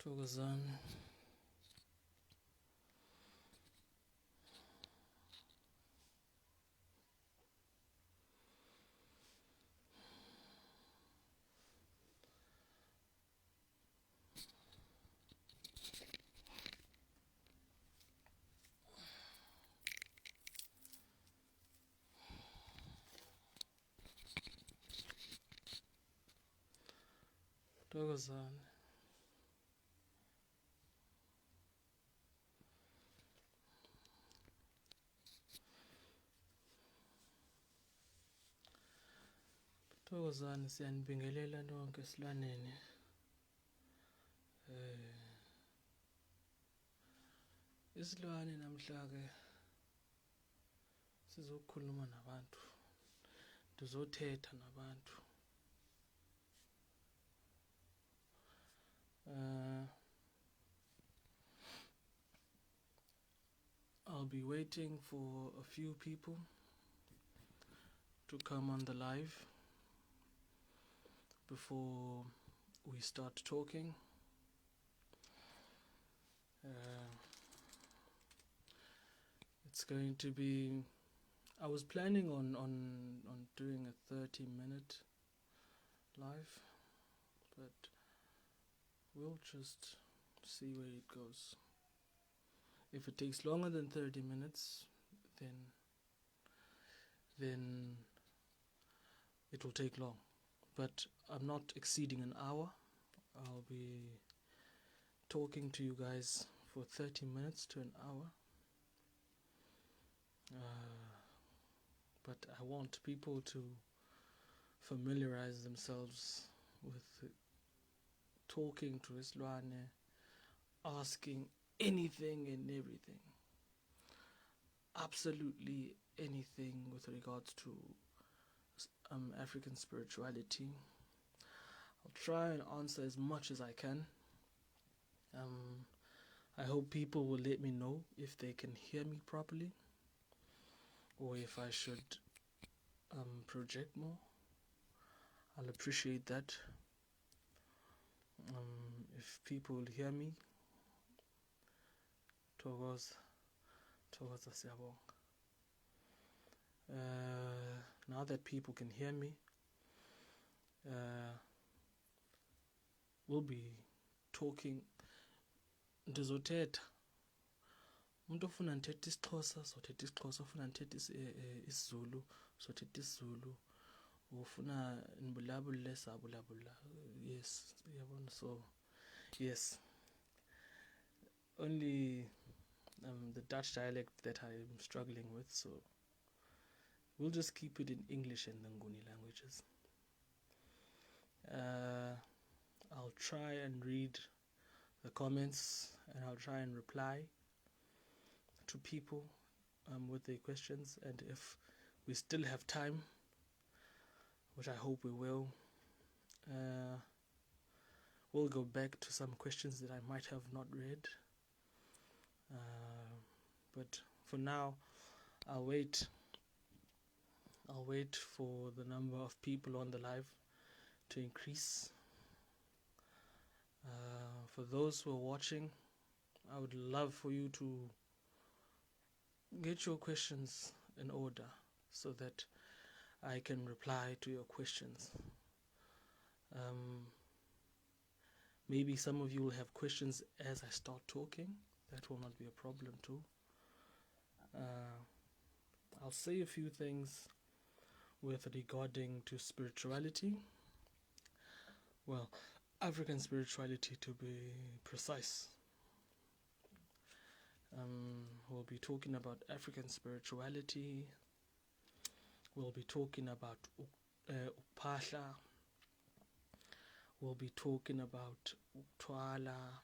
Thokozani. Thokozani. Thokozani, siyanibingelela nonke esilwaneni. Isilwane namhla ke sizokhuluma nabantu. Ndizothetha nabantu. I'll be waiting for a few people to come on the live before we start talking. It's going to be, I was planning on doing a 30-minute live, but we'll just see where it goes. If it takes longer than 30 minutes, then it will take long. But I'm not exceeding an hour. I'll be talking to you guys for 30 minutes to an hour. But I want people to familiarize themselves with talking to Islwane, asking anything and everything. Absolutely anything with regards to African spirituality. I'll try and answer as much as I can. I hope people will let me know if they can hear me properly, or if I should project more. I'll appreciate that. If people will hear me, Thokoza siyabonga. Now that people can hear me, we'll be talking. Ndizothetha. Umuntu ofuna ndithethe isiXhosa sothetha isiXhosa, ofuna ndithethe isiZulu sothetha isiZulu, ufuna nibulabule sabulabula. Yes, yabona. So yes, only the Dutch dialect that I'm struggling with, so we'll just keep it in English and the Nguni languages. I'll try and read the comments, and I'll try and reply to people with their questions, and if we still have time, which I hope we will, we'll go back to some questions that I might have not read. But for now, I'll wait for the number of people on the live to increase. For those who are watching, I would love for you to get your questions in order so that I can reply to your questions. Maybe some of you will have questions as I start talking. That will not be a problem too. I'll say a few things with regarding to spirituality. Well, African spirituality to be precise. We'll be talking about African spirituality. We'll be talking about Uphahla. We'll be talking about Uktwala.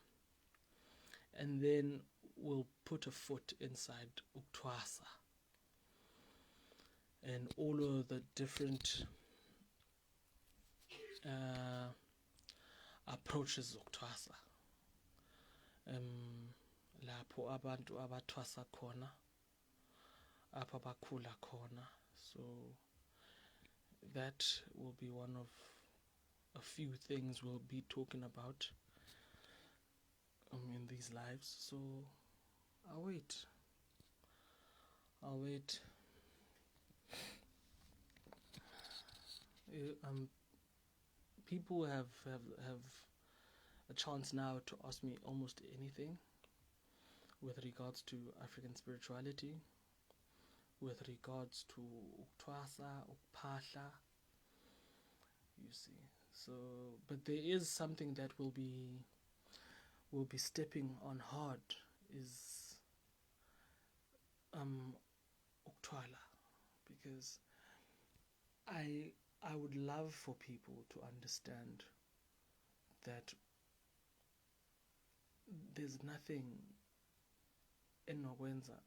And then we'll put a foot inside Uktwasa. And all of the different approaches Uktwasa. Lapho abantu abathwasa khona, apha bakhula khona. So that will be one of a few things we'll be talking about. in these lives. So I'll wait. I'll wait. People have a chance now to ask me almost anything with regards to African spirituality, with regards to Uktwasa, Ukphahla, you see. So, but there is something that will be stepping on hard is Uktwala, because I would love for people to understand that there's nothing enokwenza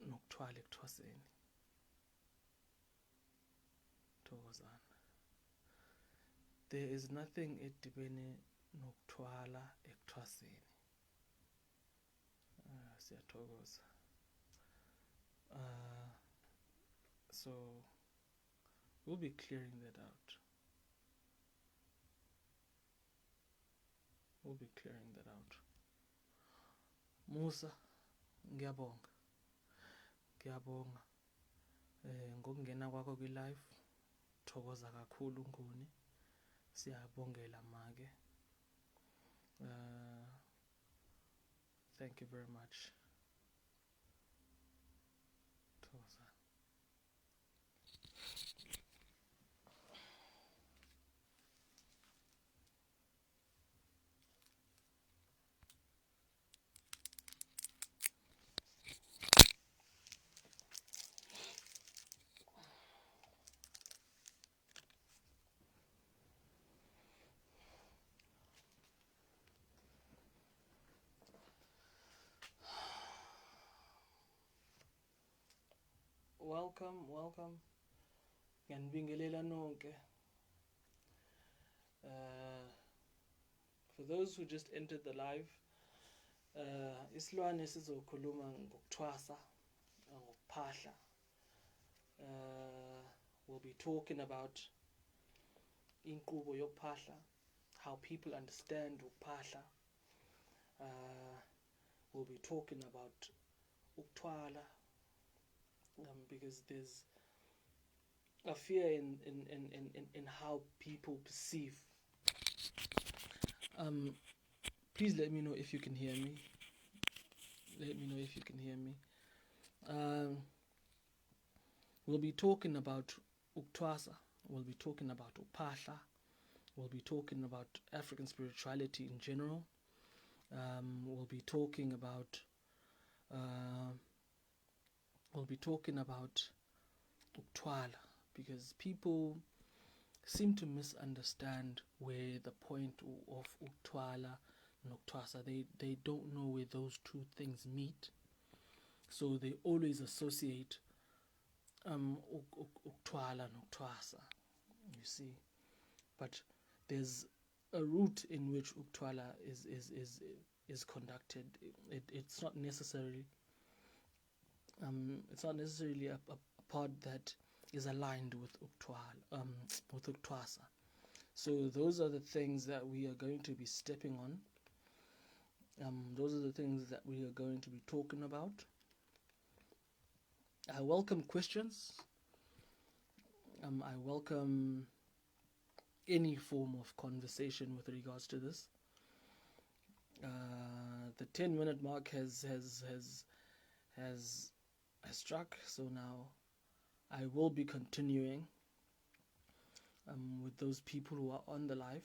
nokuthwala ekuthwaseni. Thokozana. There is nothing edibene nokuthwala ekuthwaseni. Siyathokoza. So we'll be clearing that out. We'll be clearing that out. Musa, ngiyabonga. Ngiyabonga. Ngokungena kwakho kwi-live. Thokoza kakhulu Nguni. Siyabongela make. Thank you very much. Thokoza. Welcome. Ngiyanibingelela nonke. For those who just entered the live, isilwane sizokhuluma ngokuthwasa, ngokuphahla. We'll be talking about inkqubo yokuphahla, how people understand ukuphahla. We'll be talking about ukuthwala, because there's a fear in how people perceive. Please let me know if you can hear me. Let me know if you can hear me. We'll be talking about Uktwasa. We'll be talking about Uphahla. We'll be talking about African spirituality in general. We'll be talking about Uktwala, because people seem to misunderstand where the point of Uktwala and Uktwasa, they don't know where those two things meet. So they always associate Uktwala and Uktwasa, you see. But there's a route in which Uktwala is conducted. It's not necessarily a part that is aligned with Uktwasa. So those are the things that we are going to be stepping on. Those are the things that we are going to be talking about. I welcome questions. I welcome any form of conversation with regards to this. The 10-minute mark has struck, so now I will be continuing with those people who are on the live.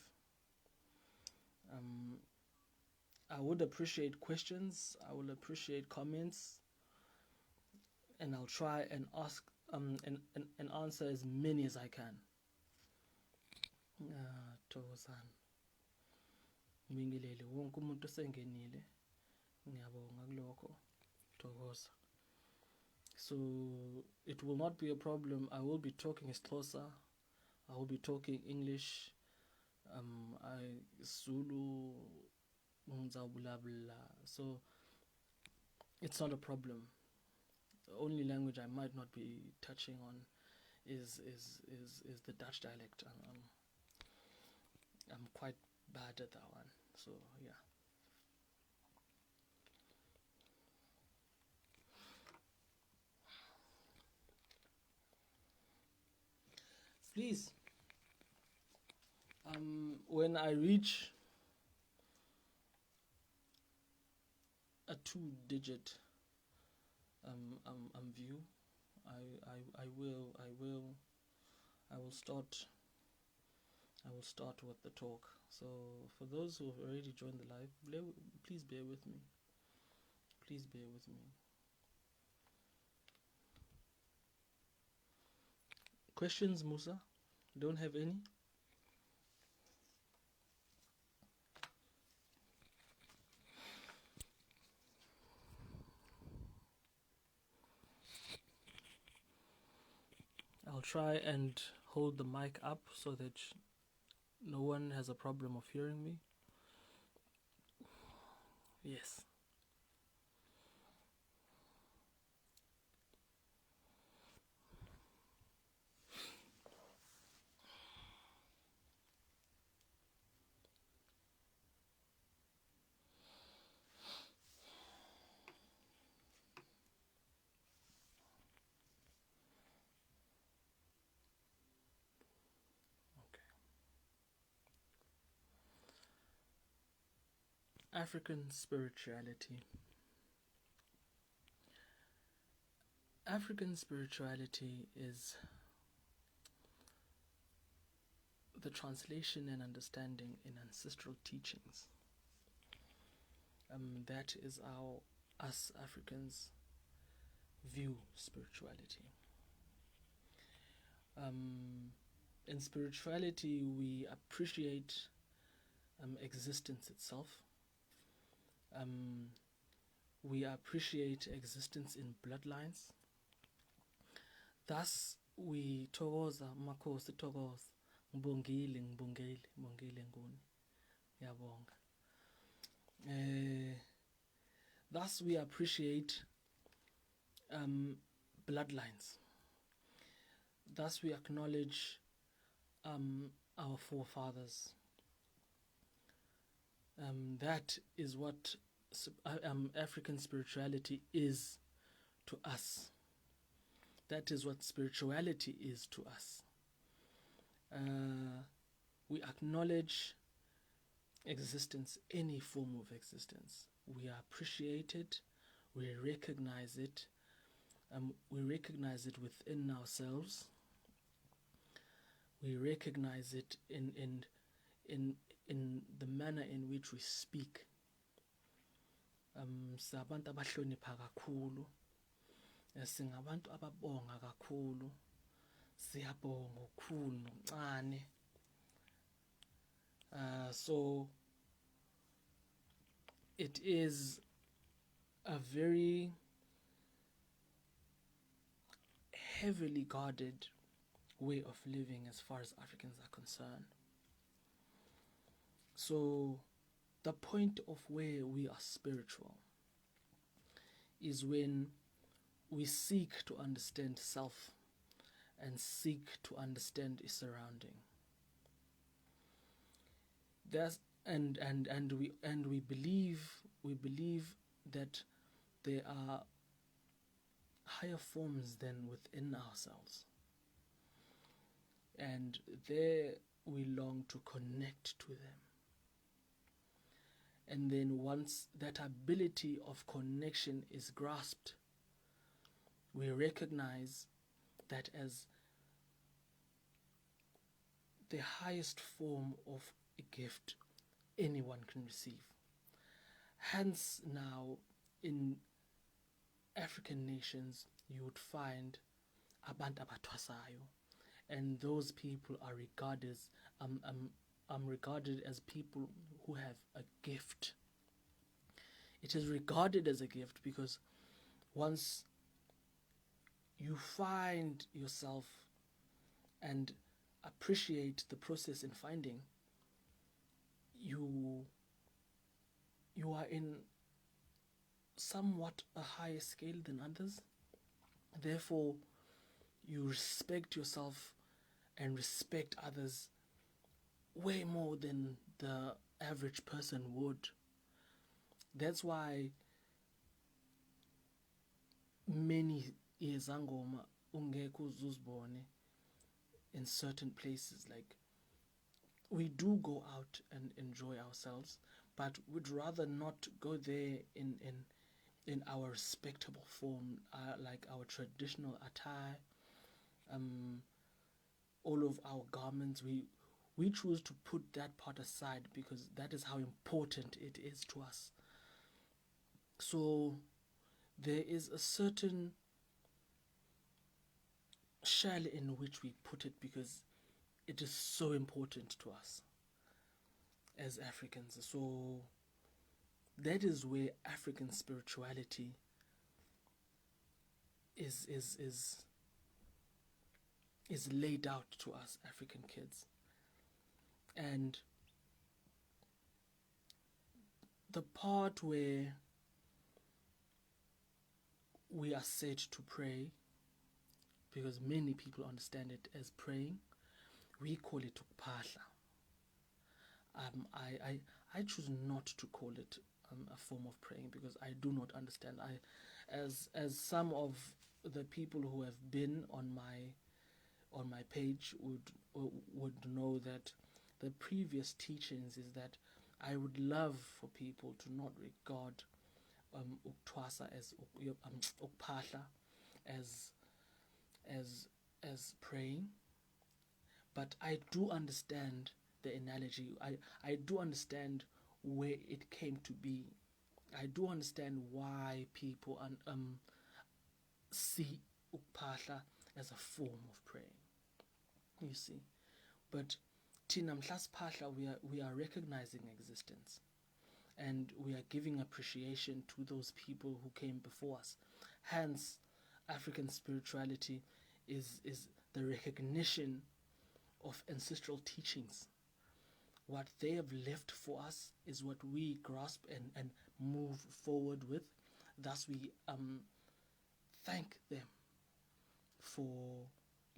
I would appreciate questions. I will appreciate comments, and I'll try and ask and answer as many as I can. Thokozana. Ngibingelele wonke umuntu osengenile. Ngiyabonga kulokho. Thokoza. So it will not be a problem. I will be talking isiXhosa. I will be talking English. Zulu. So it's not a problem. The only language I might not be touching on is the Dutch dialect. I'm quite bad at that one. So yeah. Please, when I reach a 2-digit view, I will start with the talk. So for those who have already joined the live, please bear with me. Please bear with me. Questions, Musa? Don't have any? I'll try and hold the mic up so that no one has a problem of hearing me. Yes. African spirituality. African spirituality is the translation and understanding in ancestral teachings. That is how us Africans view spirituality. In spirituality, we appreciate existence itself. We appreciate existence in bloodlines. Thus, we thokoza makhosi thokoza ngibongile nguni ngiyabonga. Thus, we appreciate bloodlines. Thus, we acknowledge our forefathers. That is what African spirituality is to us. That is what spirituality is to us. We acknowledge existence, any form of existence. We appreciate it. We recognize it. We recognize it within ourselves. We recognize it in the manner in which we speak. Sabantu abahlonipha kakhulu. Singabantu ababonga kakhulu. Siyabonga okukhulu nokuncane. So it is a very heavily guarded way of living as far as Africans are concerned. So the point of where we are spiritual is when we seek to understand self and seek to understand its surrounding. We believe that there are higher forms than within ourselves, and there we long to connect to them. And then once that ability of connection is grasped, we recognize that as the highest form of a gift anyone can receive. Hence now in African nations you would find abantu abathwasayo, and those people are regarded as people who have a gift. It is regarded as a gift because once you find yourself and appreciate the process in finding, you are in somewhat a higher scale than others. Therefore, you respect yourself and respect others way more than the average person would. That's why many yezangoma ungekho uzuzibone in certain places. Like, we do go out and enjoy ourselves, but would rather not go there in our respectable form, like our traditional attire, all of our garments. We choose to put that part aside because that is how important it is to us. So there is a certain shell in which we put it because it is so important to us as Africans. So that is where African spirituality is laid out to us African kids. And the part where we are said to pray, because many people understand it as praying, we call it ukphahla. I choose not to call it a form of praying because I do not understand. As some of the people who have been on my page would know that the previous teachings is that I would love for people to not regard ukthwasa as ukphahla as praying, but I do understand the analogy. I do understand where it came to be. I do understand why people see ukphahla as a form of praying. You see, but Tina Mhlasphahla, we are recognizing existence, and we are giving appreciation to those people who came before us. Hence, African spirituality is the recognition of ancestral teachings. What they have left for us is what we grasp and move forward with. Thus, we thank them for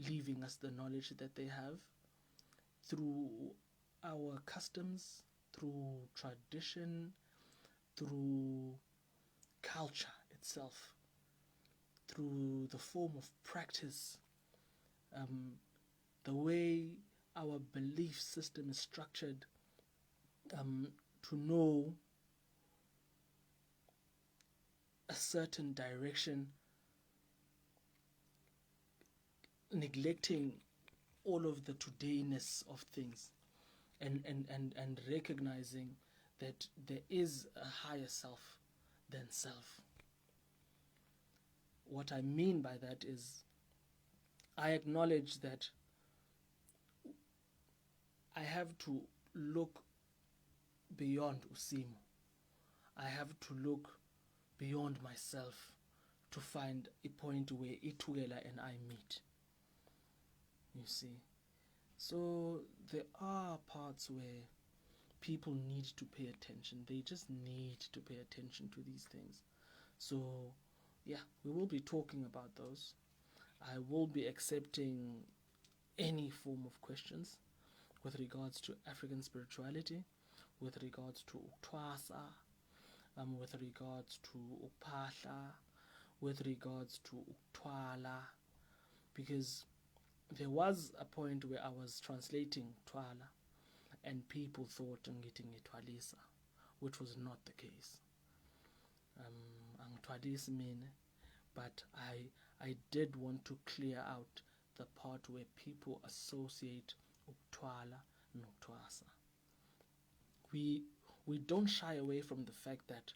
leaving us the knowledge that they have through our customs, through tradition, through culture itself, through the form of practice, the way our belief system is structured, to know a certain direction, neglecting all of the todayness of things, and recognizing that there is a higher self than self. What I mean by that is I acknowledge that I have to look beyond Usimo. I have to look beyond myself to find a point where Ituela and I meet. You see? So there are parts where people need to pay attention. They just need to pay attention to these things. So yeah, we will be talking about those. I will be accepting any form of questions with regards to African spirituality, with regards to ukthwasa, with regards to ukphahla, with regards to ukthwala, because there was a point where I was translating Twala and people thought ngithi ngithwalisa, which was not the case. Angithwalisi mina, but I did want to clear out the part where people associate ukthwala nokthwasa. We don't shy away from the fact that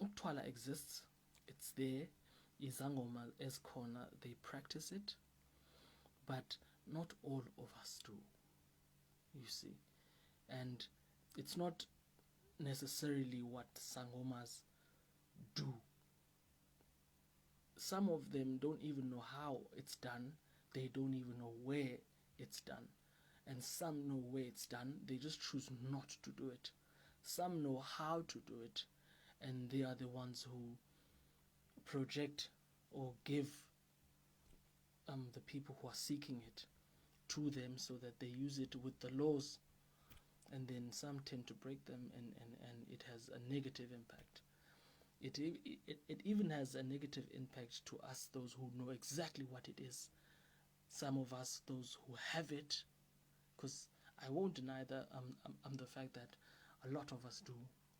ukthwala exists, it's there, izangoma ezikhona, they practice it, but not all of us do, you see. And it's not necessarily what sangomas do. Some of them don't even know how it's done, they don't even know where it's done. And some know where it's done, they just choose not to do it. Some know how to do it, and they are the ones who project or give the people who are seeking it to them so that they use it with the laws, and then some tend to break them, and it has a negative impact. It even has a negative impact to us, those who know exactly what it is, some of us, those who have it, because I won't deny that the fact that a lot of us do,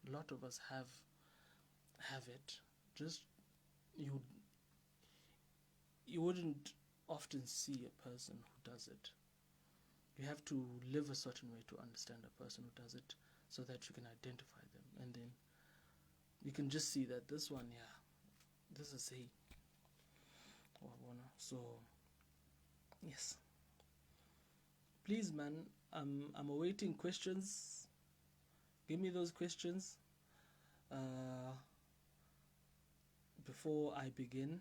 a lot of us have it. Just you wouldn't often see a person who does it. You have to live a certain way to understand a person who does it, so that you can identify them, and then you can just see that this one, yeah, this is he. So yes, please, man, I'm awaiting questions. Give me those questions before I begin.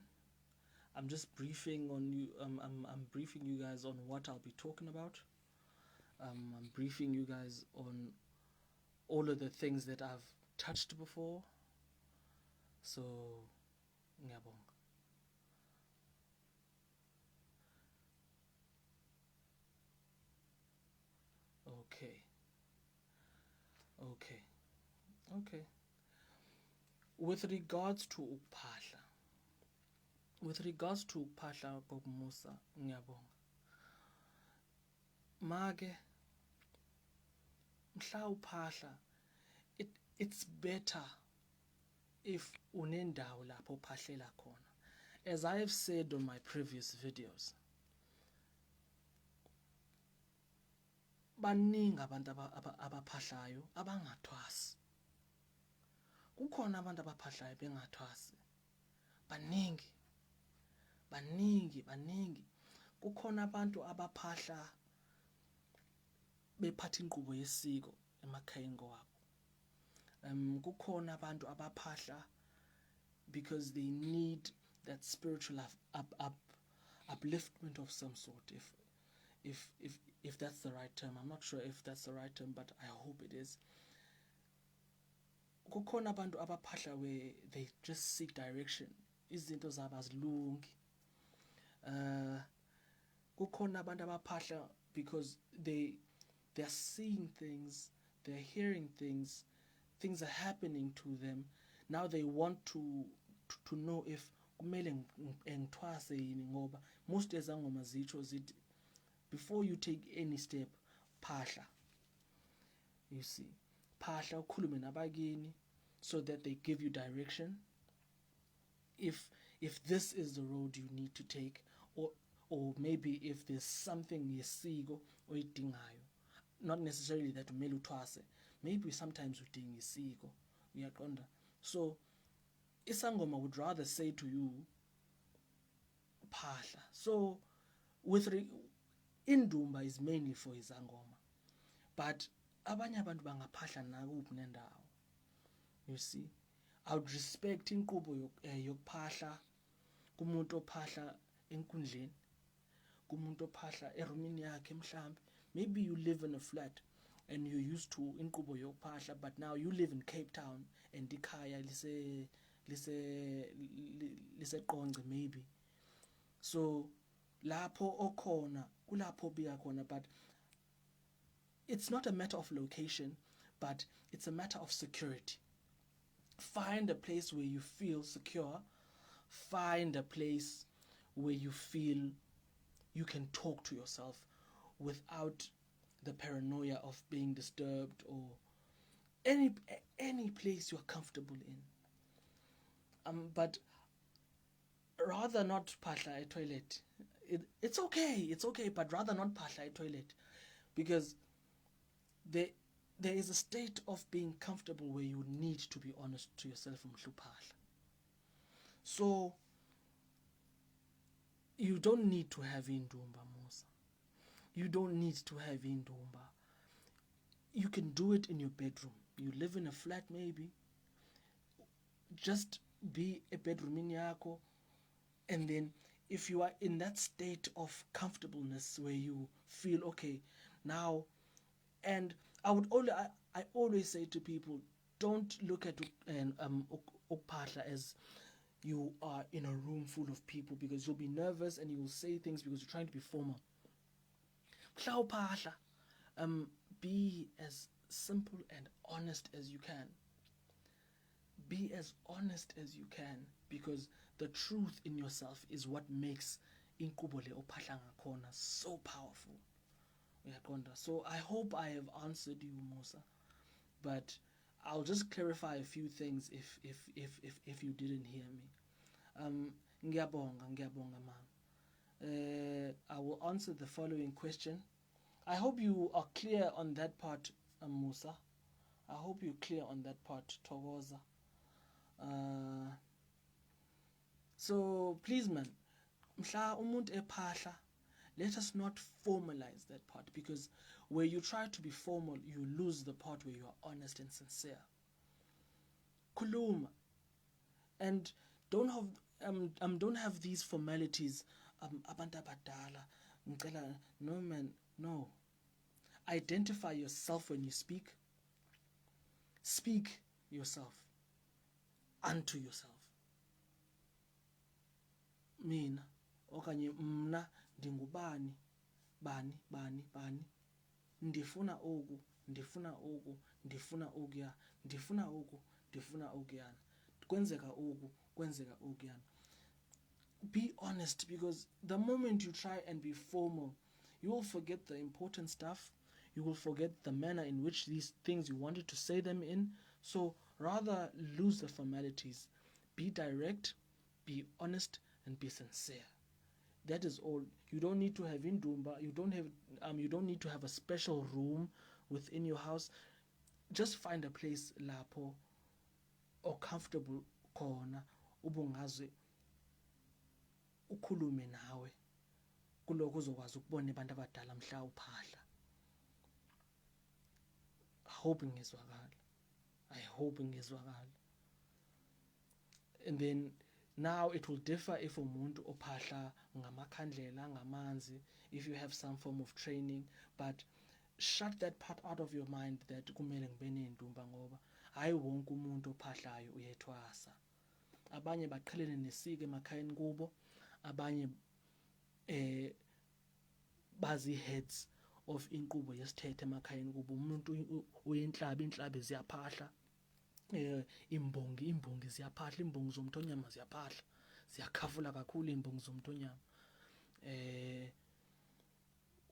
I'm just briefing on you. I'm briefing you guys on what I'll be talking about. I'm briefing you guys on all of the things that I've touched before. So, ngiyabonga. Okay. With regards to uphahla, kokumusa, ngiyabonga. Mage, mhla uphahla, it's better if unendawo lapho uphahlela khona. As I have said on my previous videos, baningi abantu abaphahlayo abangathwasi. Kukhona abantu abaphahlayo bengathwasi. Baningi. Kukhona abantu abaphahla bephatha inqubo yesiko emakhayeni wabo. Kukhona abantu abaphahla because they need that spiritual upliftment of some sort, if that's the right term. I'm not sure if that's the right term, but I hope it is. Kukhona abantu abaphahla where they just seek direction. Izinto zabo azilungi. Kukhona abantu abaphahla because they're seeing things, they're hearing things are happening to them. Now they want to know if kumele ngithwase yini, ngoba most ezangoma zitsho zithi before you take any step, phahla. You see, phahla ukhulume nabakini so that they give you direction. If this is the road you need to take, or maybe if there's something yesiko oyidingayo, not necessarily that umele uthwase, maybe sometimes udinga isiko, uyaqonda. So isangoma would rather say to you, phahla. So indumba is mainly for izangoma, but abanye abantu bangaphahla nakuphi nendawo. You see, I would respect inqubo yokuphahla kumuntu ophahla enkundleni, kumuntu ophahla erumini yakhe mhlambe. Maybe you live in a flat and you're used to inqubo yokuphahla, but now you live in Cape Town and ikhaya lise Qonce maybe. So lapho okhona kulapho bika khona, but it's not a matter of location, but it's a matter of security. Find a place where you feel secure. Find a place where you feel you can talk to yourself without the paranoia of being disturbed, or any place you're comfortable in. But rather not phahla a toilet. It's okay, but rather not phahla a toilet, because there is a state of being comfortable where you need to be honest to yourself. So you don't need to have indumba, Musa. You don't need to have indumba. You can do it in your bedroom. You live in a flat, maybe. Just be a bedroom in yako, and then if you are in that state of comfortableness where you feel okay now, and I always say to people, don't look at uphahla as you are in a room full of people, because you'll be nervous and you will say things because you're trying to be formal. Mhla uphahla, be as simple and honest as you can. Be as honest as you can, because the truth in yourself is what makes inqubo le ophahla ngakhona so powerful. Uyaqonda? So I hope I have answered you, Musa, but I'll just clarify a few things if you didn't hear me. Ngiyabonga mama. I will answer the following question. I hope you are clear on that part, Musa. I hope you're clear on that part, Thokoza. So please man, mhla umuntu ephahla, let us not formalize that part, because where you try to be formal, you lose the part where you are honest and sincere. Kuluma. And don't have these formalities. Abantu abadala, no man, no. Identify yourself when you speak. Speak yourself unto yourself. Mina okanye mna ndingubani, bani, ndifuna oku, ndifuna oku, ndifuna okuya, ndifuna oku, ndifuna okuyana, kwenzeka oku, kwenzeka okuyana. Be honest, because the moment you try and be formal, you will forget the important stuff. You will forget the manner in which these things you wanted to say them in. So rather lose the formalities. Be direct, be honest, and be sincere. That is all. You don't need to have indumba. You don't need to have a special room within your house. Just find a place lapho or comfortable khona ubungaze ukhulume nawe kuloko uzokwazi ukubona abantu abadala mhla uphahla. I hope ngizwakala. And then now it will differ if umuntu ophahla ngamakhandlela, ngamanzi, if you have some form of training, but shut that part out of your mind that kumele ngibe nendumba ngoba hayi wonke umuntu ophahlayo uyethwasa. Abanye baqhelene nesiko emakhayeni kubo, abanye bazi heads of inqubo yesithethe emakhayeni kubo. Umuntu uyinhlabi ziyaphahla. Imbongi ziyaphahla, imbongi zomthonyama ziyaphahla, ziyakhafula kakhulu imbongi zomthonyama.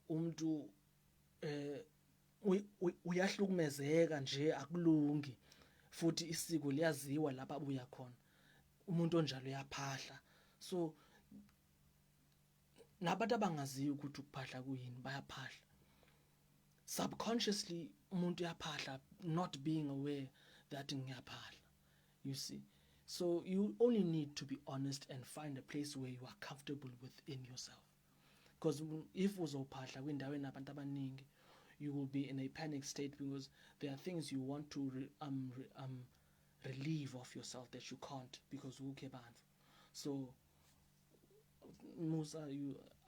Umuntu uyahlukumezeka nje akulungi, futhi isiko liyaziwa lapha abuya khona. Umuntu onjalo uyaphahla. So nabantu abangaziyo ukuthi ukuphahla kuyini bayaphahla. Subconsciously umuntu uyaphahla, not being aware that ngiyapahla. You see? So you only need to be honest and find a place where you are comfortable within yourself. Because if uzophahla kwindaweni nabantu abaningi, you will be in a panic state because there are things you want to relieve of yourself that you can't because uke bantu. So Musa,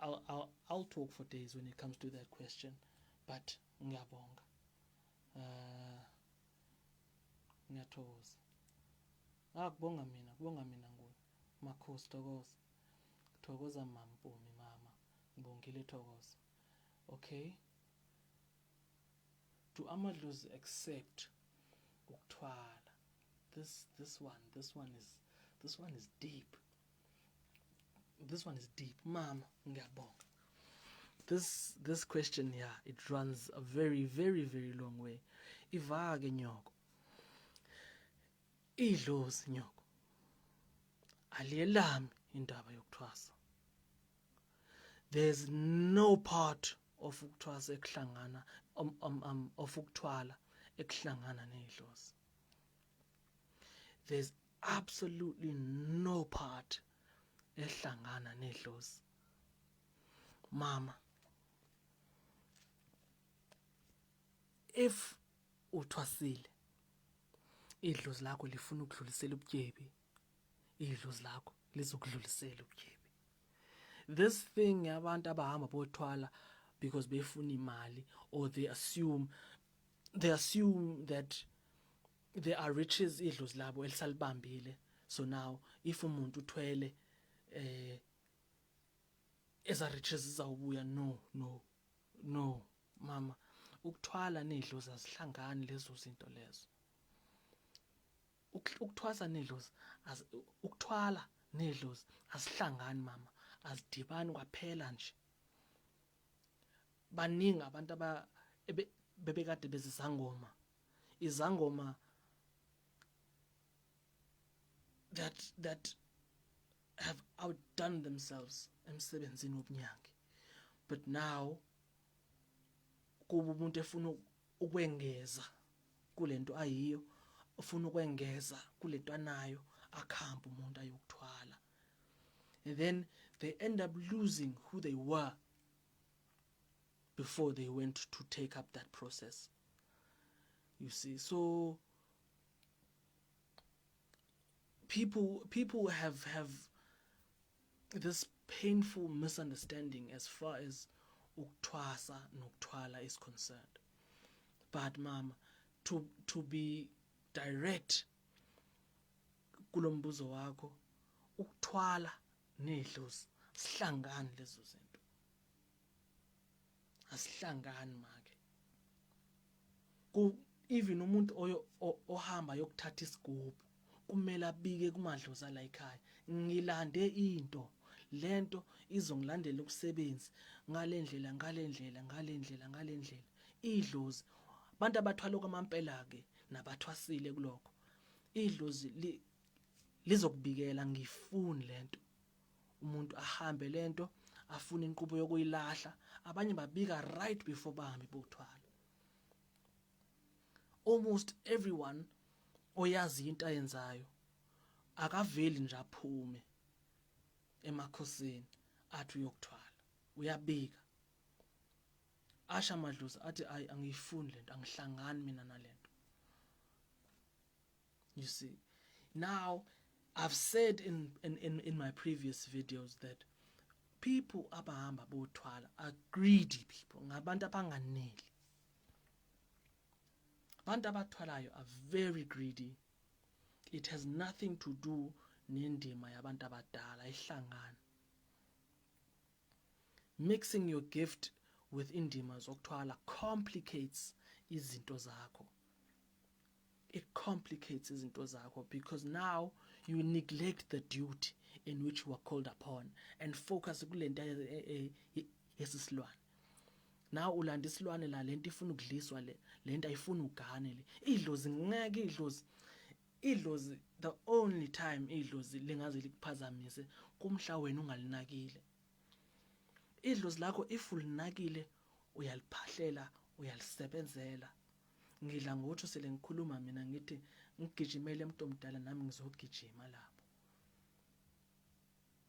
I'll talk for days when it comes to that question, but ngiyabonga. Ngiyathokoza. Kubonga mina nguwe. Makhosi thokoza Mpumi mama. Ngibongile thokoza. Okay? Do amadlozi accept ukuthwala? This one is deep. This one is deep. Mama, ngiyabonga. This question here, it runs a very, very, very long way. Ivake nyoko. Idlozi nyoko. Aliyelami indaba yokuthwasa. There's no part of ukuthwasa ekuhlangana of ukuthwala ekuhlangana nedlozi. There's absolutely no part ehlangana nedlozi. Mama, if uthwasile, idlozi lakho lifuna ukudlulisela ubutyebi, idlozi lakho lizokudlulisela ubutyebi. This thing abantu abahamba bothwala because befuna imali, or they assume that there are riches idlozi labo elisalibambile. So now if umuntu uthwele eza riches zizawubuya, no mama, ukuthwala nedlozi azihlangani lezo zinto lezo. Ukuthwasa nedlozi ukuthwala nedlozi asihlangani mama, azidibani kwaphela nje. Baningi abantu bebekade bezizangoma, izangoma that have outdone themselves emsebenzini wobunyangi, but now kuba umuntu efuna ukwengeza kulento ayiyo, ufuna ukwengeza kulento anayo, akhamba umuntu ayokuthwala, and then they end up losing who they were before they went to take up that process. You see, so people have this painful misunderstanding as far as ukuthwasa nokuthwala is concerned. But mama, to be direct kulombuzo wakho, ukuthwala nedlozi sihlangani lezo zinto, asihlangani make. Even umuntu ohamba yokuthatha isigubhu kumele abike kumadlozi ala ekhaya, ngilande into, lento izongilandela ukusebenzi ngalendlela. Idlozi abantu abathwala kwamampela ke nabathwasile kuloko, idlozi lizokubikela ngifuni lento, umuntu ahambe lento afuna inqubo yokuyilahla, abanye babika right before bahambe bokuthwala. Almost everyone oyazi into ayenzayo akaveli nje aphume emakhosini athi uyokuthwala, uyabika, asha amadlozi athi angiyifuni lento, angihlangani mina nalento. You see, now I've said in my previous videos that people abahamba bothwala are greedy people, ngabantu abanganeli. Abantu abathwalayo are very greedy. It has nothing to do nendima yabantu abadala, ayihlangani. Mixing your gift with indima zokuthwala complicates izinto zakho. It complicates izinto zakho because now you neglect the duty in which you are called upon and focus kulento yesisilwane. Now ulanda isilwane la lento ifuna ukudliswa lento ayifuna ugane le. Idlozi ngeke idlozi the only time idlozi lingaze likuphazamise kumhla wena ungalinakile. Idlozi lakho if ulinakile uyaliphahlela, uyalisebenzela. Ngidla ngothi sele ngikhuluma mina ngithi ngigijimele umuntu omdala nami ngizogijima lapho.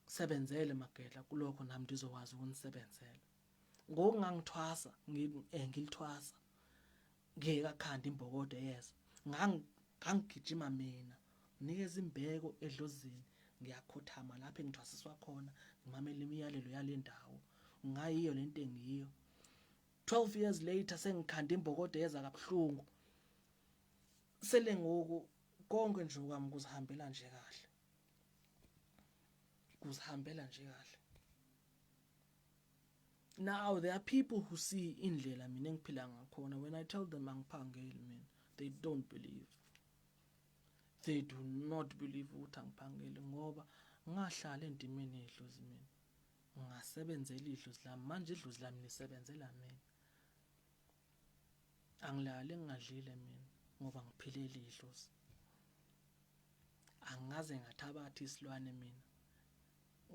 Sebenzele magedla kuloko nami ndizokwazi ukunisebenzela. Ngokungangithwasa ngilithwasa ngekakhanda imbokodo yeza ngangigijima mina nikeza imbeko edlozini, ngiyakhothama lapho engithwasiswa khona, ngimamela imiyalelo yale ndawo, ngayiyo lento engiyiyo. 12 years later sengikhanda imbokodo yeza kabuhlungu, sele ngoku konke nje kwami kuzihambela nje kahle, kuzihambela nje kahle. Now there are people who see indlela mina engiphila ngakhona, when I tell them angiphangeli mina, they don't believe. They do not believe ukuthi angiphangeli ngoba ngahlala endimeni yedlozi mina, ngasebenzela idlozi lami, manje idlozi lami lisebenzela mina. Angilali ngingadlile mina ngoba ngiphilela idlozi. Angaze ngathabatha isilwane mina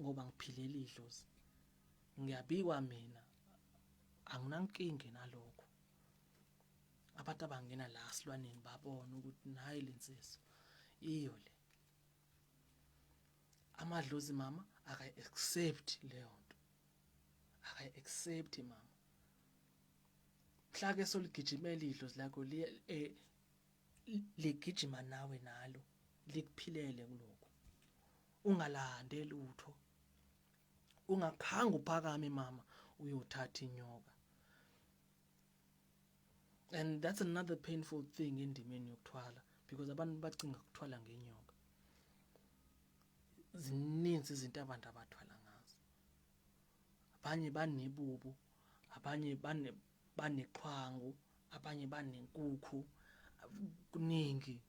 ngoba ngiphilela idlozi. Ngiyabikwa mina, anginankinga nalokho. Abantu abangena la silwaneni babona ukuthi nayi lensizwa iyo le. Amadlozi mama aka-accept leyo nto, aka-accept mama. Mhla ke soligijimela idlozi lakho ligijima nawe nalo, likuphilele kuloko. Ungalandeli lutho, ungakhanga uphakame mama uyothatha inyoka. And that's another painful thing endimeni yokuthwala, because abantu bacinga ukuthwala ngenyoka. Zininzi izinto abantu abathwala ngazo. Abanye banebubu, abanye baneqhwangu, abanye banenkukhu, kuningi.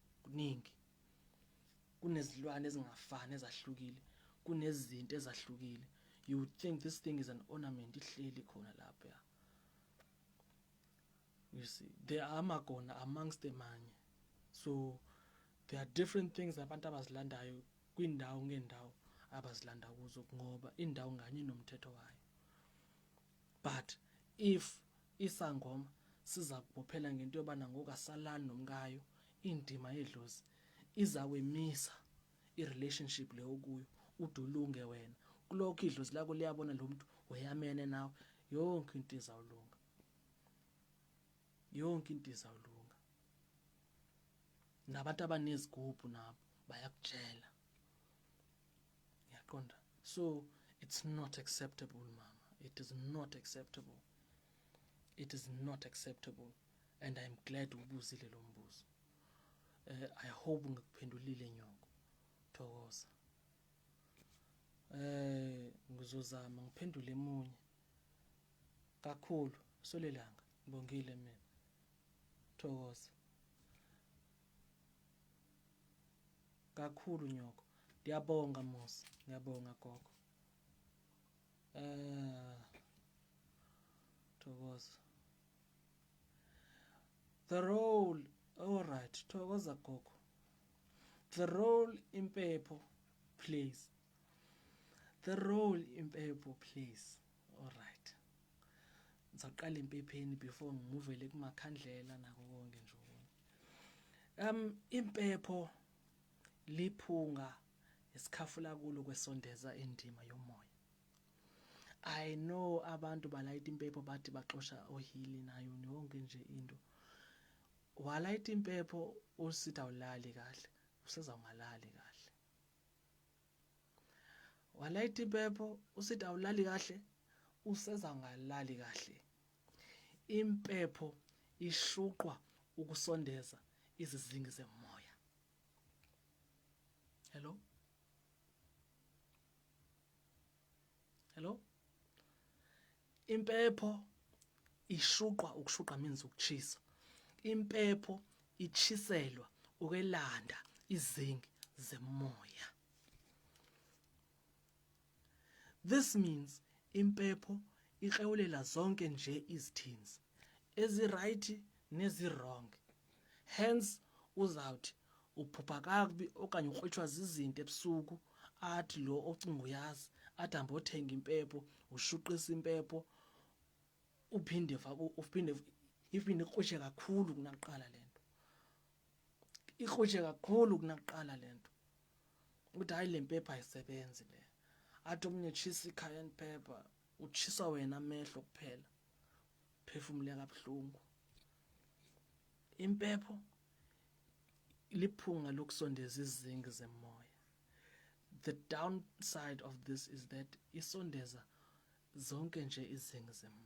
Kunezilwane ezingafani ezahlukile, kunezinto ezahlukile. you would think this thing is an ornament ihleli khona lapha. You see, there are amagona amongst the manye. So there are different things abantu abazilandayo kwindawo ngendawo abazilanda kuzo ngoba indawo nganye inomthetho wayo. But if isangoma siza kubophela ngento yobana ngoku asalani nomkayo, indima yedlozi izawemisa i-relationship leyo kuyo udulunge wena. Kulokho idlozi lakho liyabona lo muntu uyamene nawe, yonke into izawulunga. Yonke into izawulunga. Nabantu abanezigubhu nabo bayakutshela. Yaqonda? So it's not acceptable, mama. It is not acceptable. It is not acceptable. And I'm glad ubuzile lo mbuzo. I hope ngikuphendulile nyoko. Thokoza. Ngizozama ngiphendule emunye. Kakhulu solelanga ngibongile mina. Thokoza. Kakhulu nyoko. Ngiyabonga Musa, ngiyabonga gogo. Thokoza. The role, all right, thokoza gogo. The role Impepho plays. The role Impepho plays. All right. Ngizaqala Impepheni before ngimuvele kumakhandlela nako konke nje okunye. Impepho liphunga isikhafula kulo kwesondeza indima yomoya. I know abantu balayita impepho bathi baxosha ohili nayo yonke nje into. Walayita impepho usithi awulali kahle, usezawungalali kahle. Walayita impepho usithi awulali kahle, usezawungalali kahle. Impepho ishuqwa ukusondeza izizingi zemoya. Hello? Hello? Impepho ishuqwa, ukushuqa means ukuchisa. Impepho ichiselwa ukwelanda izingi zemoya. This means impepho ikrewulela zonke nje izithins eziright nezirong. Hence uzawuthi uphupha kakubi okanye ukrwitshwa zizinto ebusuku athi lo ocinga uyazi athi hamba othenga impepho ushuqisa impepho uphinde ikrwitshe kakhulu kunaqala lento. Ikrwitshe kakhulu kunaqala lento. Uthi hayi le mpepho ayisebenzi le. Athi omnye tshisa i-cayenne pepper, utshisa wena amehlo kuphela. Phefumule kabuhlungu. Impepho liphunga lokusondeza izingi zemoya. The downside of this is that isondeza zonke nje izingi zemoya.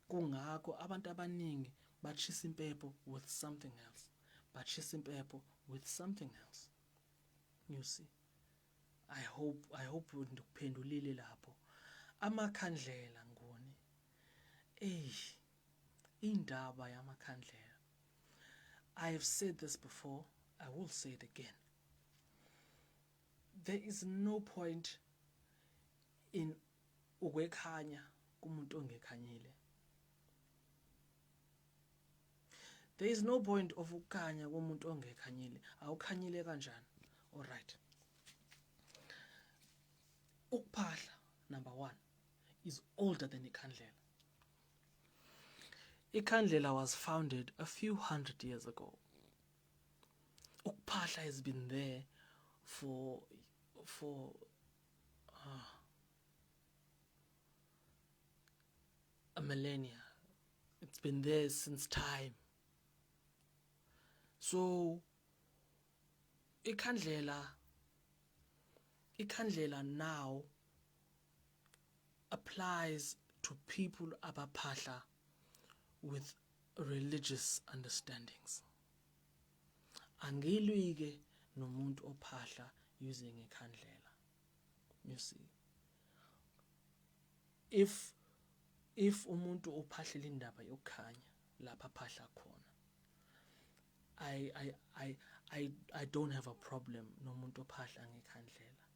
Kungakho abantu abaningi batshisa impepho with something else. Batshisa impepho with something else. You see? I hope ndikuphendulile lapho. Amakhandlela ngoni. Indaba yamakhandlela. I have said this before, I will say it again. There is no point in ukwekhanya kumuntu ongekhanyile. There is no point of ukukhanya kumuntu ongekhanyile. Awukhanyile kanjani? All right. Ukuphahla, number one, is older than ikhandlela. Ikhandlela was founded a few hundred years ago. Ukuphahla has been there for a millennia. It's been there since time. So ikhandlela now applies to people abaphahla with religious understandings. Angilwike nomuntu ophahla using ikhandlela. You see, if umuntu ophahlela indaba yokukhanya lapha phahla khona, I don't have a problem nomuntu ophahla ngekhandlela.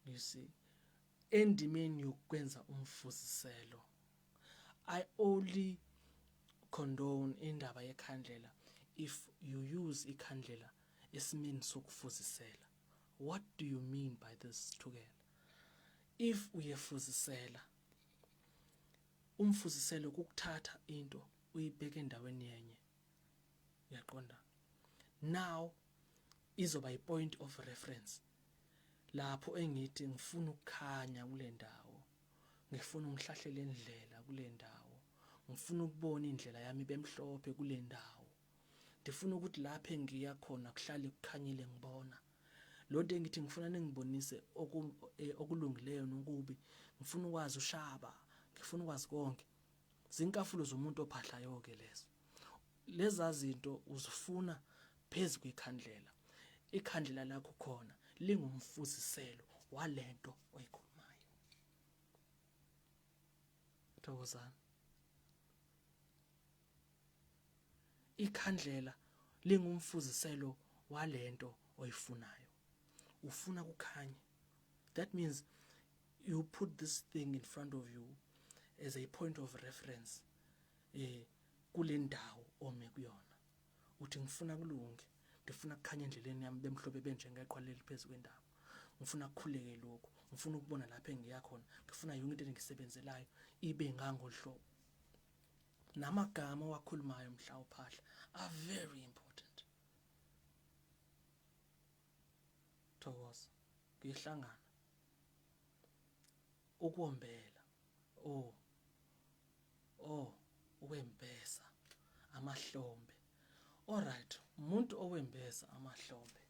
You see, endimeni yokwenza umfuziselo, I only condone indaba yekhandlela if you use ikhandlela esimeni sokufuzisela. What do you mean by this, Thukela? If uyefuzisela, umfuziselo kukuthatha into uyibeke endaweni yenye, uyaqonda? Now izoba yi-point of reference lapho engithi ngifuna ukukhanya kule ndawo, ngifuna ungihlahlele indlela kule ndawo, ngifuna ukubona indlela yami bemhlophe kule ndawo, ndifuna ukuthi lapho engiya khona kuhlale kukhanyile ngibona. Lo nto engithi ngifuna ningibonise okulungileyo nokubi, ngifuna ukwazi ushaba, ngifuna ukwazi konke. Zinkafulo zomuntu ophahlayo ke lezo. Leza zinto uzifuna phezu kwikhandlela. Ikhandlela lakho khona lingumfuziselo walento oyikhulumayo. Thokozani. Ikhandlela lingumfuziselo walento oyifunayo. Ufuna kukhanya. That means you put this thing in front of you as a point of reference kule ndawo ome kuyona. Uthi ngifuna kulunge, ngifuna kukhanya endleleni yami bemhlophe benjengeqhwa leli phezu kwendawo. Ngifuna kukhuleke lokho, ngifuna ukubona lapho engiya khona, ngifuna yonke into engisebenzelayo ibe ngangolhlobo. Namagama owakhulumayo mhla uphahla are very important. Thokoza, ngihlangana. Ukuombela, ukwembesa amahlombe. Alright, umuntu owembesa amahlombe.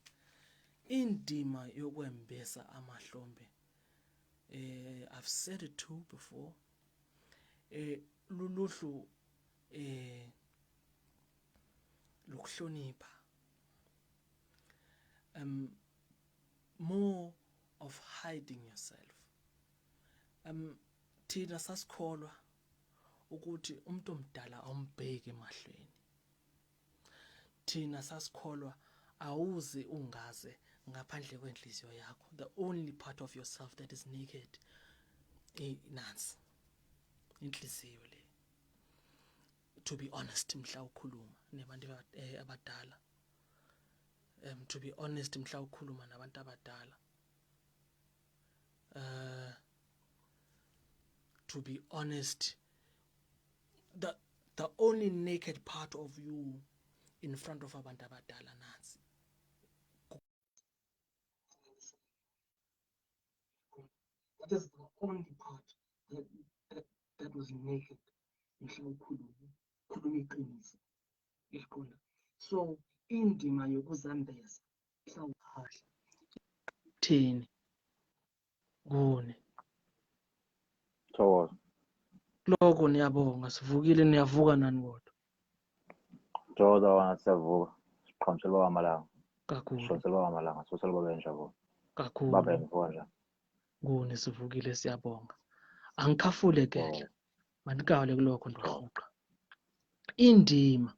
Indima yokwembesa amahlombe, I've said it too before. Luluhlu lokuhlonipha. More of hiding yourself. Thina sasikholwa ukuthi umuntu omdala awumbheki emahlweni. Thina sasikholwa awuze ungaze ngaphandle kwenhliziyo yakho. The only part of yourself that is naked nansi inhliziyo le. To be honest, mhla ukhuluma nabantu abadala. To be honest, mhla ukhuluma nabantu abadala. To be honest, the only naked part of you in front of abantu abadala nansi. That is the only part that was naked. So indima yokuzambeza mhlawuphahla thini kune Thokoza. lokho niyabonga, sivukile, niyavuka nani kodwa? Thokoza wana siyavuka. Siqhamuselwa kwamalanga. Kakhulu. Siqhamuselwa kwamalanga. Soselwa benja bo. Kakhulu. Baba nivuka nje. Kune sivukile, siyabonga. Angikhafule kele. Manikawule kulokho ndohuqa. Indima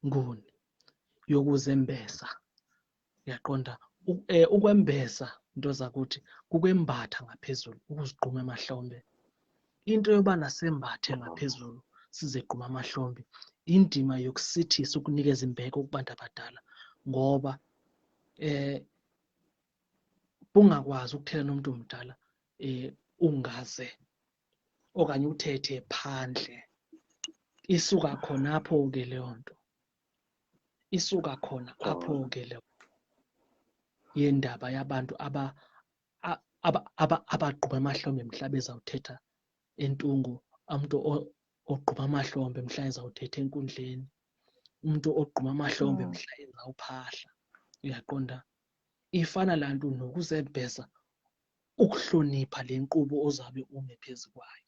nguni yokuzembesa. Uyaqonda ukwembesa into zakuthi kukwembatha ngaphezulu, ukuzigquma emahlombe. Into yoba nasembathe ngaphezulu sizegquma amahlombe, indima yokusithisa, ukunikeza imbeko kubantu abadala, ngoba bungakwazi ukuthela nomuntu omdala ungaze okanye uthethe phandle. Isuka khona apho ke leyo nto. Isuka khona apho ke leyo yendaba yabantu abagquma amahlombe mhla bezawuthetha entungu, umuntu ogquma amahlombe mhla ezawuthetha enkundleni, umuntu ogquma amahlombe mhla ezawuphahla. Uyaqonda? Ifana laa nto nokuzembesa, ukuhlonipha le nkqubo ozabe ume phezu kwayo.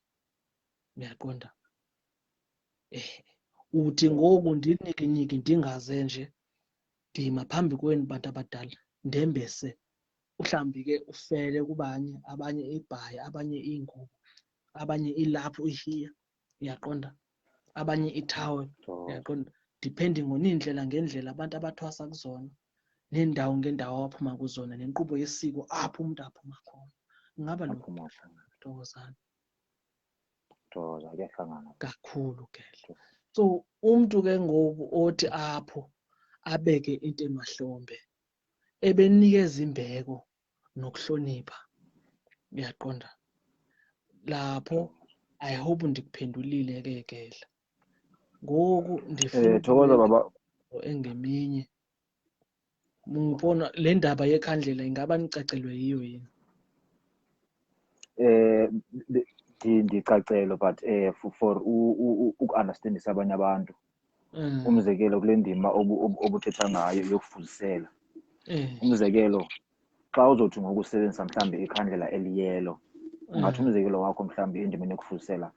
Uyaqonda? Uthi ngoku ndinikinyiki ndingaze nje ndima phambi kwenu bantu abadala ndembese, mhlawumbi ke ufele kubanye, abanye ibhayi, abanye ingubo, abanye ilaphu ihiya. Uyaqonda? Abanye ithawel. Uyaqonda? Depending on indlela ngendlela abantu abathwasa kuzona, nendawo ngendawo abaphuma kuzona, nenkqubo yesiko apho umuntu aphuma khona. Ngaba lokho Thokozani. Thokoza kuyahlangana. Kakhulu ke. So umuntu ke ngoku othi apho abeke into emahlombe ebenikeza imbeko nokuhlonipha. Uyaqonda? Lapho I hope ndikuphendulile ke Gehla. Ngoku ndifuna Thokoza baba. engeminye. Ngibona le ndaba yekhandlela ingaba nicacelwe yiyo yini? Ndicacelo but for uku-understandisa abanye abantu. Umzekelo kule ndima obuthetha ngayo yokufuzisela. Umzekelo xa uzothi ngokusebenzisa mhlambe ikhandlela eliyelo ungathi umzekelo wakho mhlambe endimeni yokufuzisela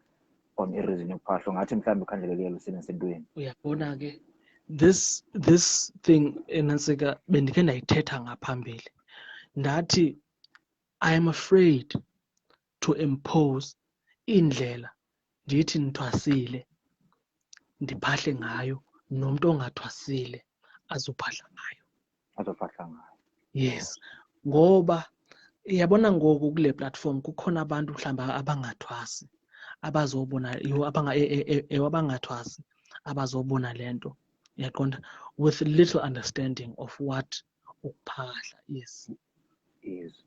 on ireason yokuphahla ngathi mhlambe ikhandlela eliyelo usebenzisa entweni. Uyabona ke this thing enantsika bendike ndayithetha ngaphambili. Ndathi I am afraid to impose indlela ndithi nithwasile ndiphahle ngayo nomuntu ongathwasile azophahla ngayo. Yes, ngoba yabona ngoku kule platform kukhona abantu mhlamba abangathwasi abazobona abangathwasi abazobona lento. Uyaqonda? With little understanding of what ukuphahla is.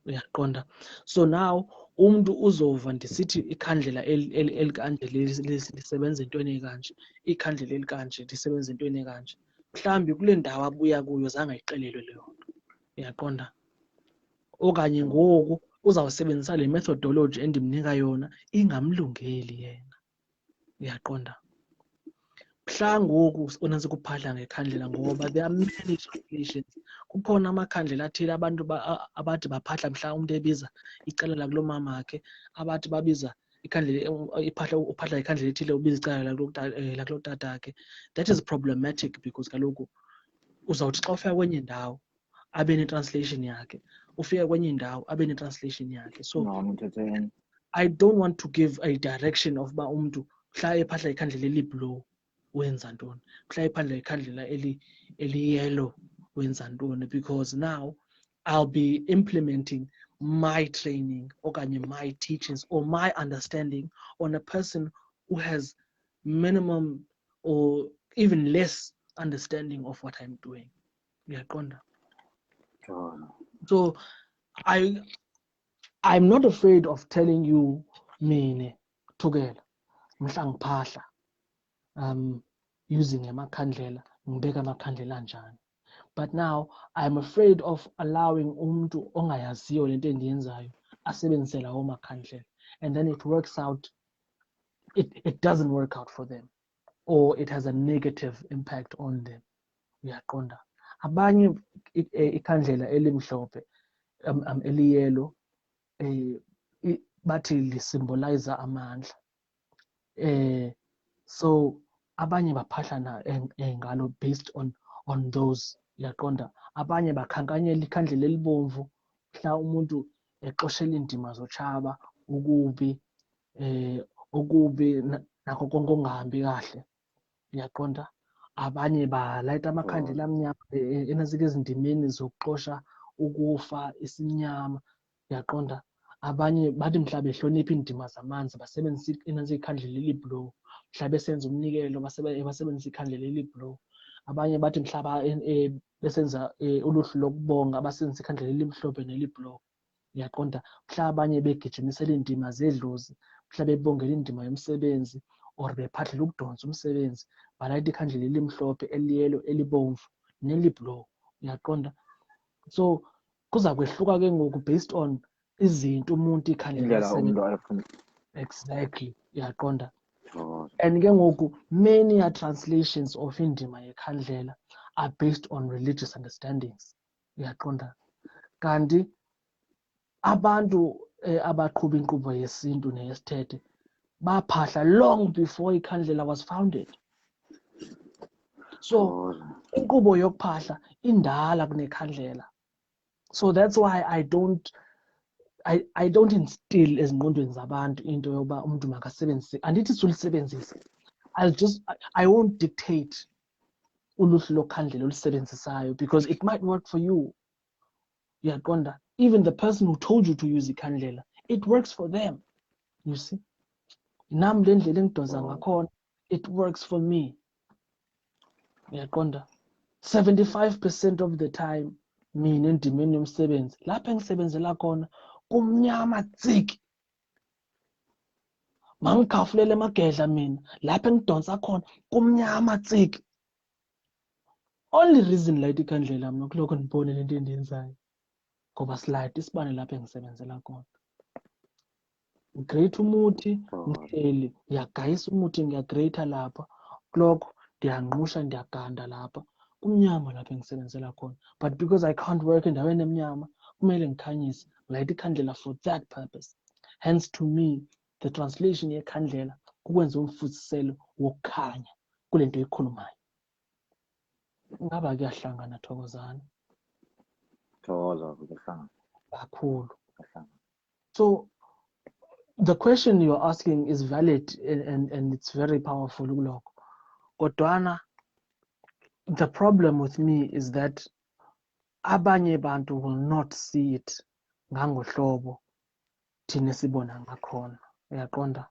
Uyaqonda? So now umuntu uzova ndisithi ikhandlela elikanje lisebenza entweni ekanje, ikhandlela elikanje lisebenza entweni ekanje. Mhlambi kule ndawo abuya kuyo zange ayiqelelwe leyo nto. Uyaqonda? Okanye ngoku uzawusebenzisa le methodology endimnika yona ingamlungeli yena. Uyaqonda? Mhla ngoku unantsika ukuphahla ngekhandlela ngoba there are many translations. Kukhona amakhandlela athile abantu abathi baphahla mhla umuntu ebiza icala lakulo mama wakhe, abathi babiza ikhandlela uphahla ikhandlela ethile ubiza icala lakulo tata wakhe. That is problematic because kaloku uzawuthi xa ufika kwenye indawo abe ne-translation yakhe, ufika kwenye indawo abe ne-translation yakhe. So I don't want to give a direction of uba umuntu mhla ephahla ikhandlela eli-blue wenza ntoni, mhla ephahla ikhandlela eli-yellow wenza ntoni, because now I'll be implementing my training okanye my teachings or my understanding on a person who has minimum or even less understanding of what I'm doing. Uyaqonda? So I'm not afraid of telling you mine Thukela mhla ngiphahla using amakhandlela ngibeka amakhandlela anjani. But now I'm afraid of allowing umuntu ongayaziyo lento endiyenzayo asebenzise lawo makhandlela, and then it works out, it doesn't work out for them, or it has a negative impact on them. Uyaqonda? Abanye ikhandlela elimhlophe eliyelo bathi lisymbolize amandla. So abanye baphahla ngalo based on those. Uyaqonda? Abanye bakhankanyela ikhandlela elibomvu mhla umuntu exoshela indima zotshaba ukubi nakho konke ongahambi kahle. Uyaqonda? Abanye balayita amakhandlela amnyama enazike ezindimeni zokuxosha ukufa isinyama. Uyaqonda? Abanye bathi mhla behlonipha indima zamanzi basebenzisa enazike ikhandlela eli-blue. Mhla besenza umnikelo basebenzisa ikhandlela eli-blue. Abanye bathi mhla besenza uluhlu lokubonga basebenzisa ikhandlela elimhlophe neli-blue. Uyaqonda? Mhla abanye begijimisela indima zedlozi, mhla bebongela indima yomsebenzi or bephahlela ukudonsa umsebenzi, balayita ikhandlela elimhlophe, eliyelo, elibomvu neli-blue. Uyaqonda? So kuza kwehluka ke ngoku based on izinto umuntu ikhandlela exactly. Uyaqonda? And ke ngoku many translations of indima yekhandlela are based on religious understandings. Uyaqonda? Kanti abantu abaqhuba inkqubo yesintu neyesithethe baphahla long before ikhandlela was founded. So inkqubo yokuphahla indala kunekhandlela. So that's why I don't instill ezingqondweni zabantu into yoba umuntu makasebenzise, andithi sulisebenzise. I won't dictate uluhlu lokhandlela olusebenzisayo because it might work for you. Uyaqonda? Even the person who told you to use ikhandlela, it works for them. You see? Nami le ndlela engidonsa ngakhona, it works for me. Uyaqonda? 75% of the time mina endimeni yomsebenzi lapha engisebenzela khona kumnyama tsiki. Mangikhafulele emagedla mina lapha engidonsa khona kumnyama tsiki. Only reason light ikhandlela mina kuloko ngibone lento endiyenzayo ngoba silight isibane lapha engisebenzela khona. Ngigrate umuthi ngihleli ngiyagayisa umuthi ngiyagrate lapha kuloko ndiyanqusha ndiyaganda lapha kumnyama lapha engisebenzela khona. But because I can't work endaweni emnyama kumele ngikhanyise light ikhandlela for that purpose. Hence to me the translation yekhandlela kukwenza umfuziselo wokukhanya kulento ekhulumayo. Ngaba kuyahlangana Thokozana. Thokoza kuyahlangana Kakhulu. So the question you're asking is valid and it's very powerful kuloko. Kodwana the problem with me is that abanye bantu will not see it ngangohlobo thina sibona ngakhona. Uyaqonda?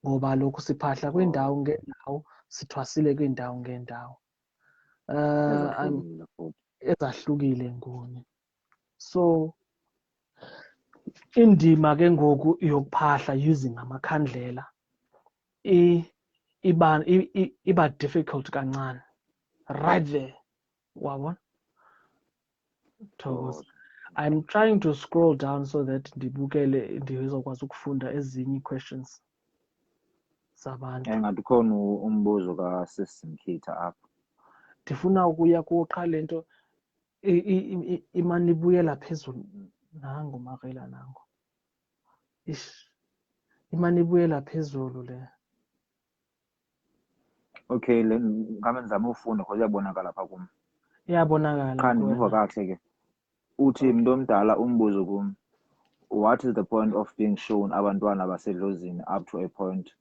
Ngoba lokhu siphahla kwindawo ngendawo sithwasile kwindawo ngendawo. Ezahlukile nguni. So indima ke ngoku yokuphahla using amakhandlela iba difficult kancane. Right there. Wabona? Thokoza. I'm trying to scroll down so that ndibukele ndizokwazi ukufunda ezinye questions zabantu. Ngathi khona umbuzo ka Sis Mkhitha apha. Ndifuna ukuya kuqala lento imani ibuyela phezulu nangu Marela nangu. Imani ibuyela phezulu le. Okay, le ngame ngizama ufunda because iyabonakala lapha kum. Iyabonakala. Cha ngivuka kahle ke. Uthi umuntu omdala umbuzo kum. What is the point of being shown abantwana basedlozini up to a point,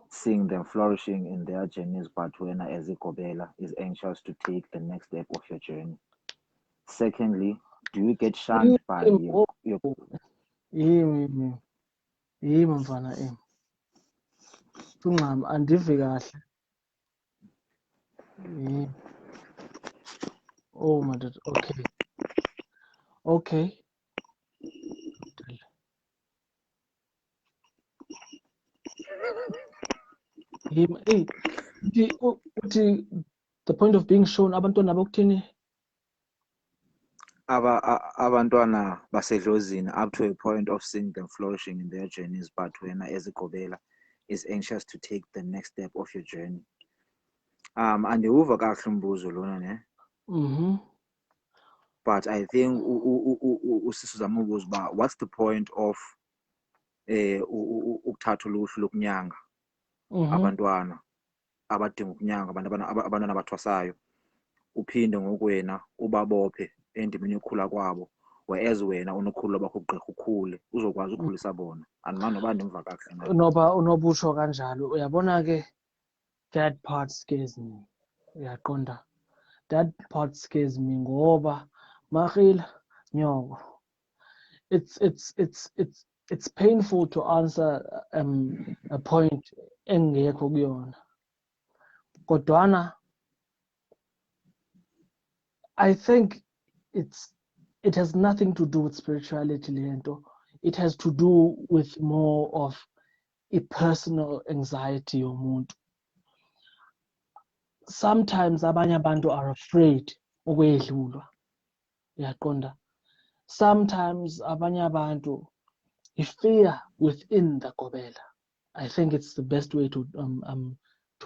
seeing them flourishing in their journeys, but wena as igobela is anxious to take the next step of your journey? Secondly, do you get shunned by your yimi mfana Tungam andive kahle. Oh my God. Okay. The point of being shown abantwana bokuthini? Abantwana basedlozini up to a point of seeing them flourishing in their journeys, but wena as igobela is anxious to take the next step of your journey. Andiwuva kahle umbuzo lona ne. But I think usisi zama ukubuza ba what's the point of ukuthatha uluhlu lokunyanga abantwana abadinga ukunyanga abantwana abathwasayo uphinde ngokwena ubabophe endimini yokukhula kwabo whereas wena unokhulu bakho ugqirha ukhule uzokwazi ukukhulisa bona andimani noba ndimva kahle unobusho kanjalo uyabona ke that part scares me. Uyaqonda? That part scares me ngoba Marela Nyoko, it's painful to answer a point engekho kuyona. Kodwana I think it has nothing to do with spirituality lento. It has to do with more of a personal anxiety yomuntu. Sometimes abanye abantu are afraid ukwedlulwa. Uyaqonda? Sometimes abanye abantu fear within the gobela. I think it's the best way to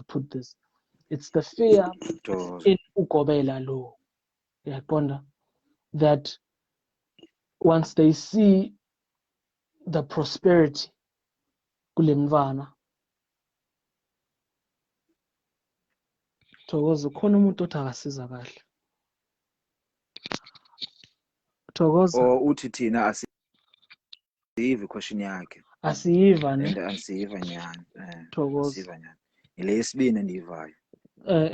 put this. It's the fear in ugobela lo. Uyaqonda? That once they see the prosperity kule mvana, Thokoza khona umuntu othi akasiza kahle. Thokoza uthi thina asiyiva question yakhe. Asiyiva ne. Asiyiva nyani. Thokoza. Asiyiva nyani. Ile yesibini endiyivayo.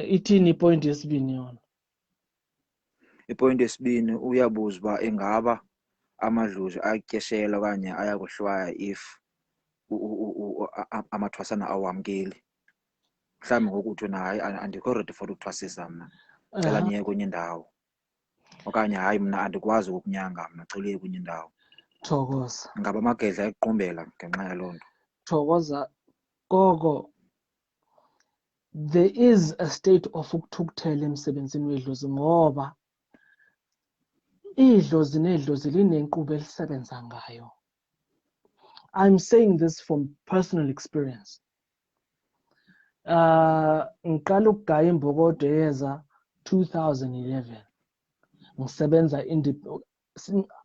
Ithini ipoint yesibini yona? Ipoint yesibini uyabuza ba engaba amadlozi atyeshela kanye ayakuhlwaya if amathwasana awamkeli mhlawumbe ngokuthi wena hayi andikho ready for ukuthwasisa mna cela niye kwenye indawo okanye hayi mna andikwazi ukukunyanga mna cela uye kwenye indawo. Thokoza. Ngaba amagedla ekuqumbela ngenxa yaloo nto. Thokoza gogo, there is a state of ukuthukuthela emsebenzini wedlozi ngoba idlozi nedlozi linenkqubo elisebenza ngayo. I'm saying this from personal experience. Ngiqala ukugaya imbokodo yeza 2011. Ngisebenza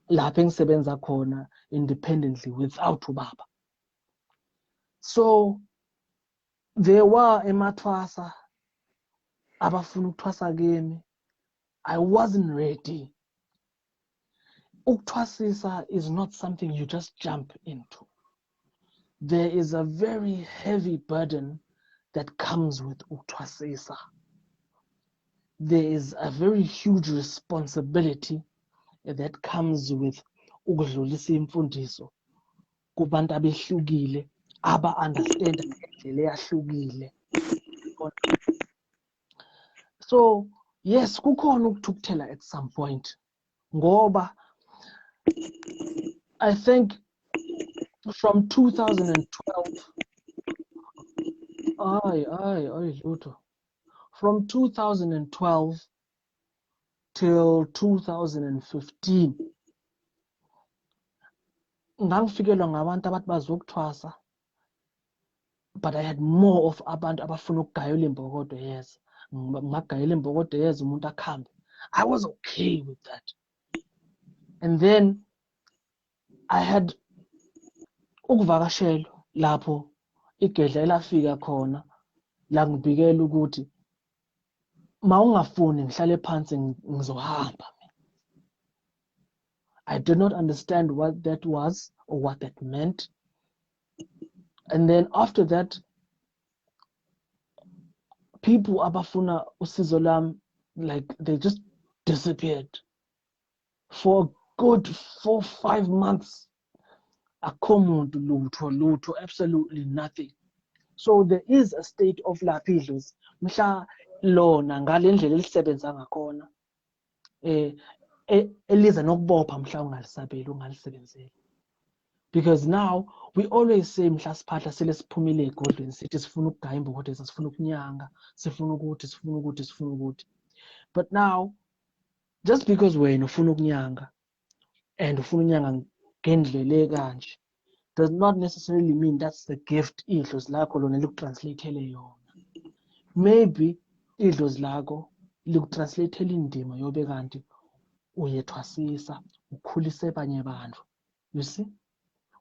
lapha engisebenza khona independently without ubaba. So there were emathwasa abafuna ukuthwasa kimi. I wasn't ready. Ukuthwasisa is not something you just jump into. There is a very heavy burden that comes with ukuthwasisa. There is a very huge responsibility that comes with ukudlulisa imfundiso kubantu abehlukile aba-understand ngendlela eyahlukile. So yes, kukhona ukuthukuthela at some point ngoba I think from 2012 from 2012 till 2015 ngangifikelwa ngabantu abathi bazokuthwasa, but I had more of abantu abafuna ukugayela imbokodo yeza. Ngagayela imbokodo yeza umuntu akhambe. I was okay with that. And then I had ukuvakashela lapho igedla elafika khona la ngibikela ukuthi mawungafuni ngihlale phansi ngizohamba. I did not understand what that was or what that meant. And then after that, people abafuna usizo lami, like they just disappeared for a good 4-5 months. Akho muntu lutho, absolutely nothing. So there is a state of lapidlos. Mhla lona ngalendlela elisebenza ngakhona eliza nokubopha mhla ungalisabeli ungalisebenzeli. Because now we always say mhla siphahla sele siphumile egodlweni sithi sifuna ukugaya imbokodo sifuna ukunyanga sifuna ukuthi. But now just because wena ufuna ukunyanga and ufuna unyanga ngendlela ekanje does not necessarily mean that's the gift idlozi lakho lona likutranslateele yona. Maybe idlozi lakho likutranslateele indima yobe kanti uyethwasisa ukhulise abanye abantu. You see?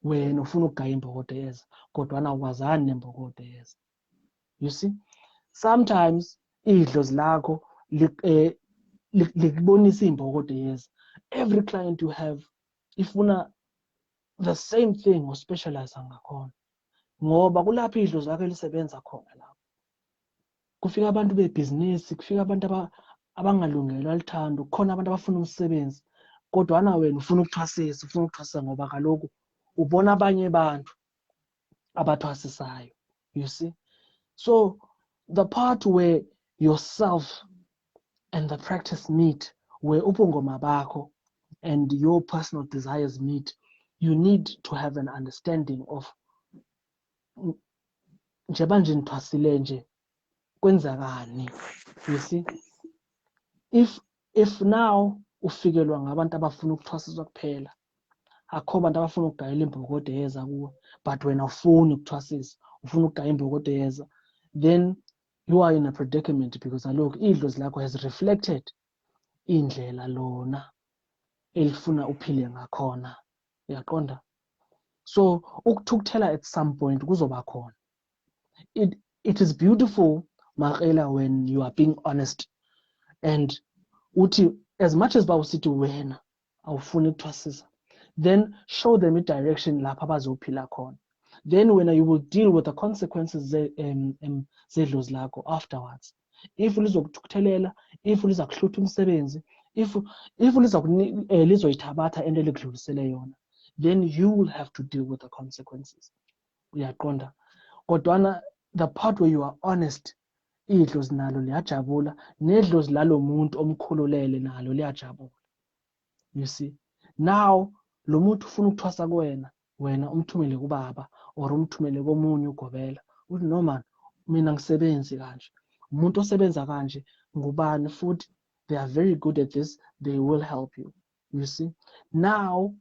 Wena ufuna ukugaya imbokodo yeza kodwa awukwazani nembokodo yeza. You see? Sometimes idlozi lakho likubonisa imbokodo yeza. Every client you have ifuna the same thing or specialize ngakhona ngoba kulapho idlozi lakho lisebenza khona lapho. Kufika abantu bebhizinisi, kufika abantu abangalungela alithando, kukhona abantu abafuna umsebenzi kodwa wena ufuna ukuthwasisa ngoba kaloku ubona abanye abantu abathwasisayo. You see? So the part where yourself and the practice meet, where ubungoma bakho and your personal desires meet, you need to have an understanding of njengoba nje nithwasile nje kwenzakani. You see? If now ufikelwa ngabantu abafuna ukuthwasiswa kuphela, akho abantu abafuna ukugayela imbokodo yeza kuwe, but wena ufuna ukuthwasisa, ufuna ukugaya imbokodo yeza, then you are in a predicament because look, idlozi lakho has reflected indlela lona elifuna uphile ngakhona. Uyaqonda? So ukuthukuthela at some point kuzoba khona. It is beautiful Makela when you are being honest and uthi as much as bawusithi wena awufuni ukuthwasisa, then show them a direction lapha bazophila khona. Then when you will deal with the consequences zedlozi lakho afterwards. If lizokuthukuthelela, if lizakuhlutha umsebenzi, if lizoyithabatha into elikudlulisele yona, then you will have to deal with the consequences. uyaqonda. Kodwana the part where you are honest, idlozi nalo liyajabula, nedlozi lalo muntu omkhululele nalo liyajabula. You see, now lo muntu ufuna ukuthwasa kuwena, wena umthumele kubaba or umthumele komunye ugobela, uthi no man, mina ngisebenzi kanje, umuntu osebenza kanje ngubani futhi they are very good at this, they will help you. You see, now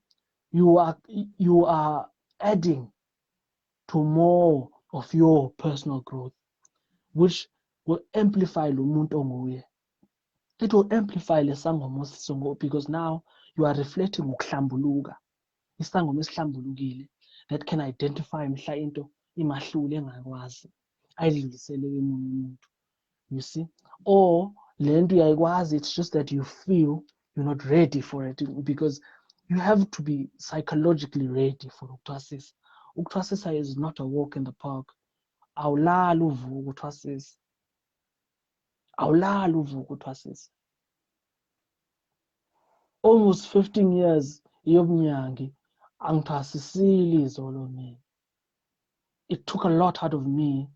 you are adding to more of your personal growth, which will amplify lo muntu onguye. It will amplify lesangoma osisongo, because now you are reflecting ukuhlambuluka, isangoma esihlambulukile that can identify mhla into imahlule engakwazi ayidlulisele komunye umuntu. You see, or lento uyayikwazi, it's just that you feel you're not ready for it, because you have to be psychologically ready for ukuthwasisa. Ukuthwasisa is not a walk in the park. Awulali uvuka uthwasisa, awulali uvuka uthwasisa. Almost 15 years yobunyangi angithwasisile izolo mina. It took a lot out of me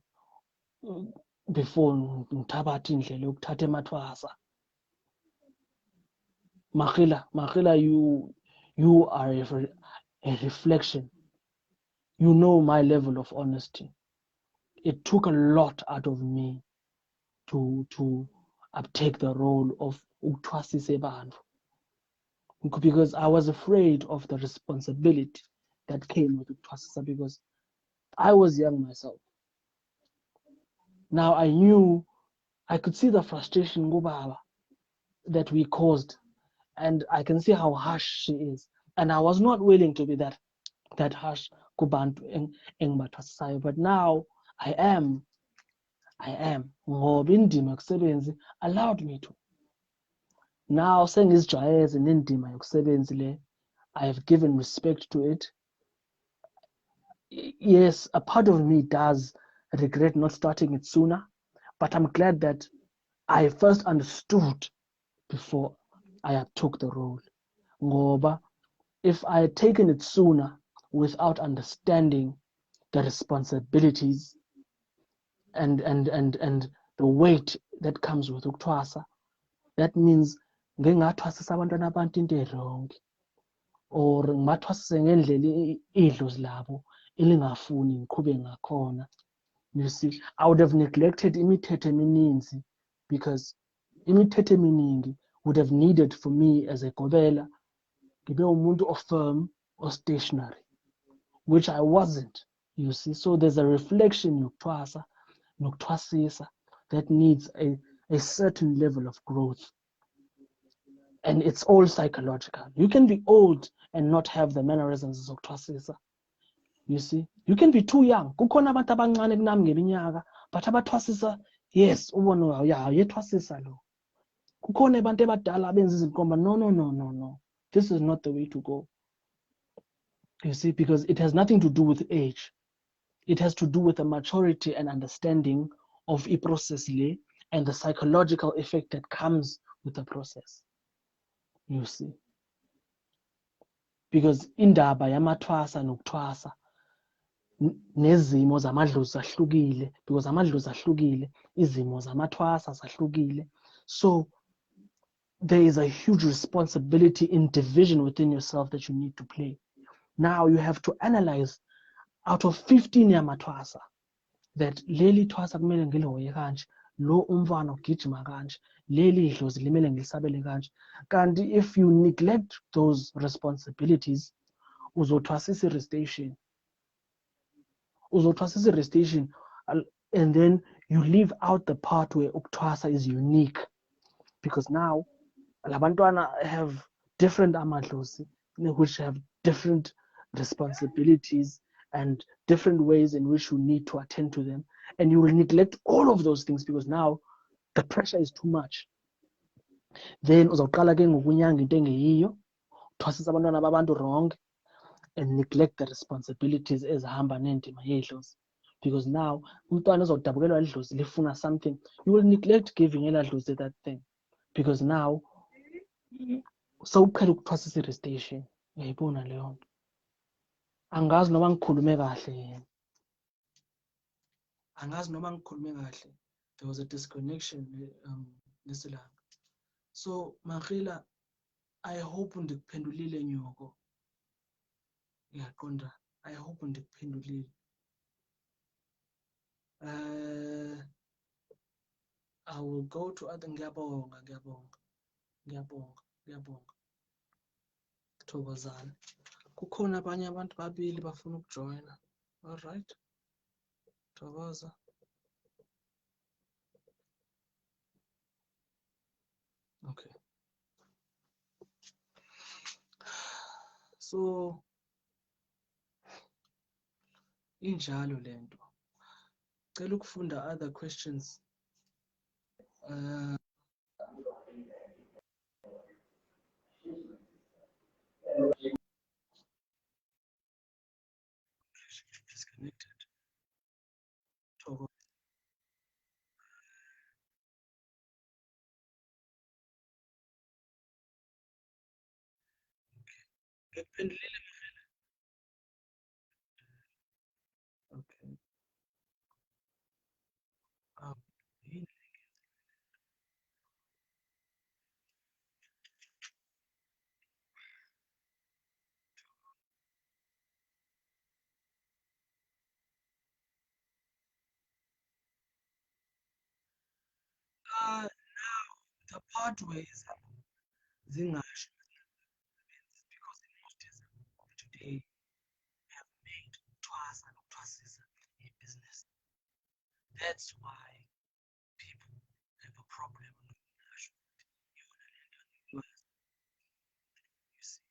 before ngithabatha indlela yokuthatha emathwasa. Makhila, you are a reflection. You know my level of honesty. It took a lot out of me to uptake the role of ukuthwasisa bantu, because I was afraid of the responsibility that came with ukuthwasisa, because I was young myself. Now I could see the frustration kubaba that we caused, and I can see how harsh she is, and I was not willing to be that harsh kubantu engibathwasisayo, but now I am ngoba indima yokusebenzi allowed me to. Now sengizijwayeze nendima yokusebenzi le, I have given respect to it. Yes, a part of me does regret not starting it sooner, but I'm glad that I first understood before I took the role. Ngoba if I had taken it sooner without understanding the responsibilities and the weight that comes with ukuthwasa, that means ngingathwasisa abantwana abantu into erongi, or ngibathwasise ngendlela idlozi labo elingafuni ngiqhube ngakhona. You see, I would have neglected imithetho emininzi, because imithetho eminingi would have needed for me as a gobela ngibe umuntu ofirm or stationary, which I wasn't. You see, so there's a reflection yokuthwasa nokuthwasisa that needs a certain level of growth, and it's all psychological. You can be old and not have the mannerisms of thwasisa. You see, you can be too young. Kukhona abantu abancane kunami ngeminyaka, but abathwasisa, yes, ubona uyethwasisa lo. Kukhona abantu abadala abenza izinkomba, no. This is not the way to go. You see, because it has nothing to do with age. It has to do with the maturity and understanding of a process and the psychological effect that comes with the process. You see, because indaba yamathwasa nokuthwasa nezimo zamadlozi ahlukile, because amadlozi ahlukile, izimo zamathwasa zahlukile. So there is a huge responsibility in division within yourself that you need to play. Now you have to analyze out of 15 yamathwasa that leli thwasa kumele ngilihoye kanje, lo umfana ugijima kanje, leli idlozi limele ngilisabele kanje. Kanti if you neglect those responsibilities, uzothwasisa i-restation. And then you leave out the part where ukuthwasa is unique, because now labantwana have different amadlozi which have different responsibilities and different ways in which you need to attend to them, and you will neglect all of those things because now the pressure is too much. Then uzawuqala ke ngokunyanga into engeyiyo, thwasisa abantwana babantu wrong, and neglect the responsibilities ezihamba nendima yedlozi, because now umntwana uzawudabukelwa idlozi lifuna something, you will neglect giving eladlozi that thing, because now sawuqhela ukuthwasisa i-restation. Uyayibona leyo nto? Angazi noma ngikhulume kahle yena. angazi noma ngikhulume kahle, there was a disconnection nesilanga. So Makhila, I hope ndikuphendulile nyoko. Ngiyaqonda, I hope ndikuphendulile. I will go to other. Ngiyabonga. Thokozani. Kukhona abanye abantu babili bafuna ukujoyina. All right. Thokoza. Okay. So injalo lento. Cela ukufunda other questions. Disconnected. Thokoza. Ngikuphendulile. Okay. Now the pathways zingasho because in most days of today have made twice and twice a business. That's why people have a problem with Nasho. You see,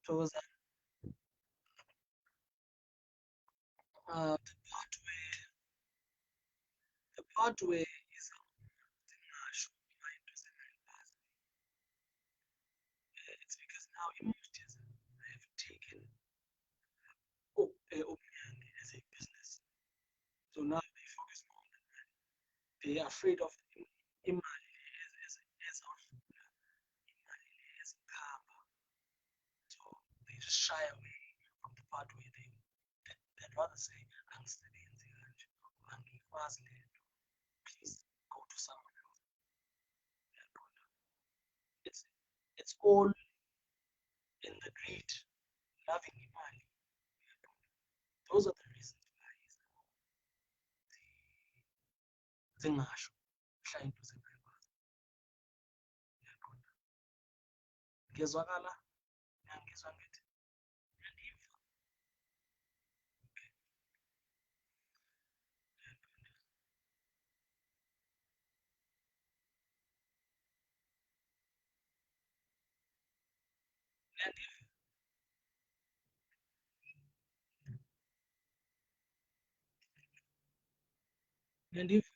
so the pathway is the Nasho behind the pathway. It's because now in most days they have taken as a business. So now they focus more on the money. They are afraid of imali as cover. So they just shy away from the pathway. They'd rather say, please go to someone else. It's all in the greed, loving imali. Those are the reasons why zingasho trying to sacrifice. Ngezwakala ngizwa ngithi Nyandiva.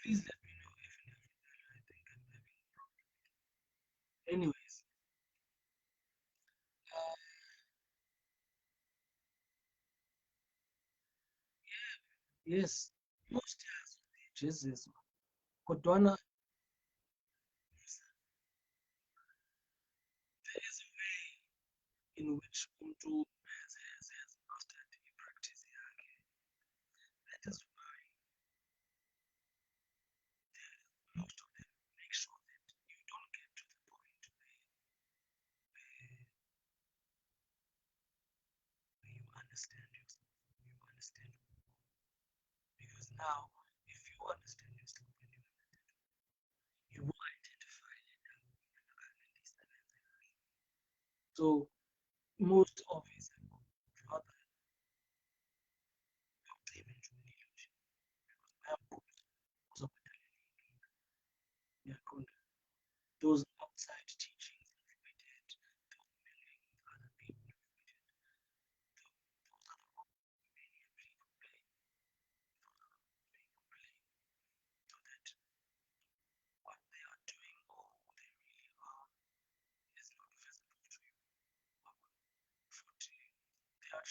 Please let me know if I think I'm having a problem. Anyways, yes, most yazo Jesus kodwana there is a way in which umuntu has mastered i-practice yakhe. That is why most of them make sure that you don't get to the point where you understand yourself, you understand more. Because now, if you understand yourself and you will identify it. So most of his brother those outside teachings that we did, those million other people those are the many people playing, so that what they are doing or who they really are is not visible to you. Unfortunately, they are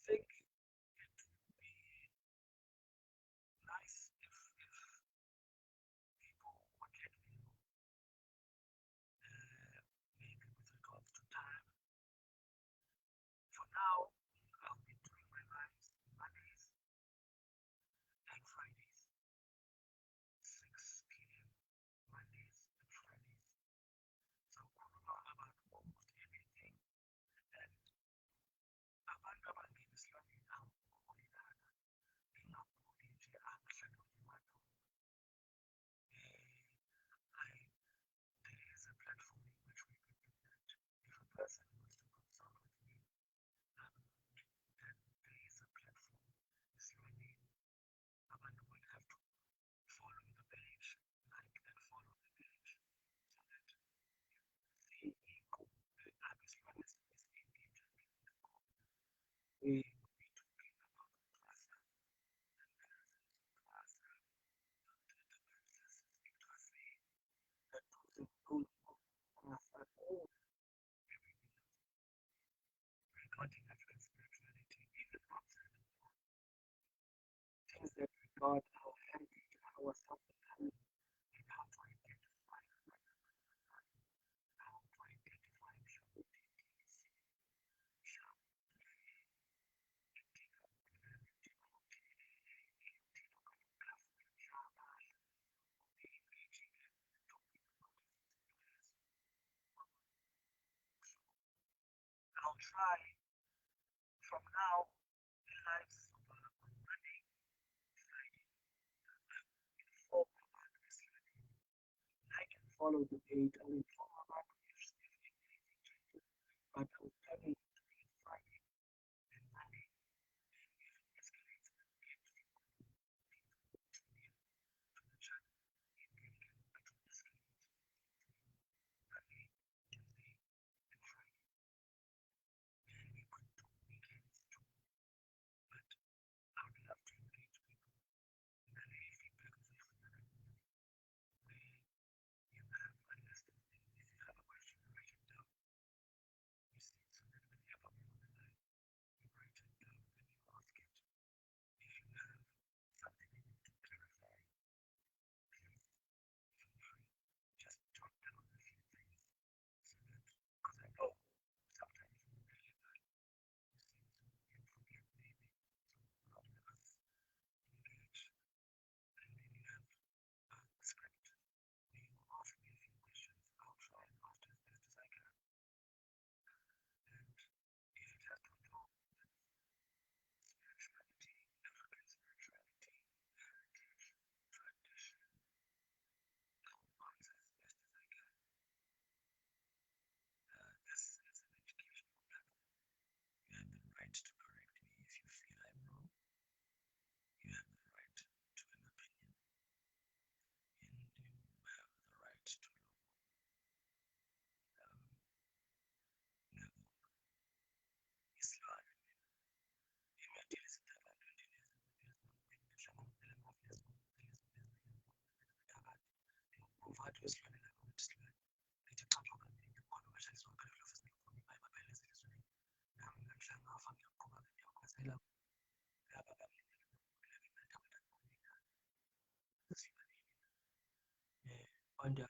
think it would be nice if people would let me know, maybe with regards to time. For now, I'll be doing my lives Mondays and Fridays, 6 p.m. Mondays and Fridays. So kukhuluma about almost everything. And abantu abaningi esilwaneni awukhulilanga ngingabhuli nje angihlangane madolo. There is a platform in which we could do that. If a person wants to consult with me, then there is a platform. Esilwaneni abantu will have to follow the page, like and follow the page, so that the group, the Abesilwane is engaged in the group. We will be talking about Xhosa, and there is Xhosa, regarding African spirituality, even outside of things that regard our heritage, our self-determination, and how to identify I'll try from now the lives on Monday, Friday, inform about this learning. I can follow the page, I'll inform about if anything changes, but I'll tell you doing Friday and Monday, and if it escalates, then we have to tune in to the channel in Greenland, but it escalates Monday, Tuesday, and Friday. And we could do weekends too, but I would love to engage people. And feedback is excellent. Where you have a list of things, if you have a question, write it down. You see, so that when you have a moment, you write it down and you ask it. If you have something you need to clarify, please feel free. Just jot down a few things so that, because I know sometimes when you really bad, you seem to forget maybe. So rather us engage, and then you have a script where you ask me a few questions. I'll try and answer as best as I can. And if it has to do with spirituality, African spirituality, heritage, tradition, I'll answer as best as I can. This is an educational platform. You have the right to correct me if you feel I'm wrong. You have the right to an opinion, and you have the right to know Islam. On the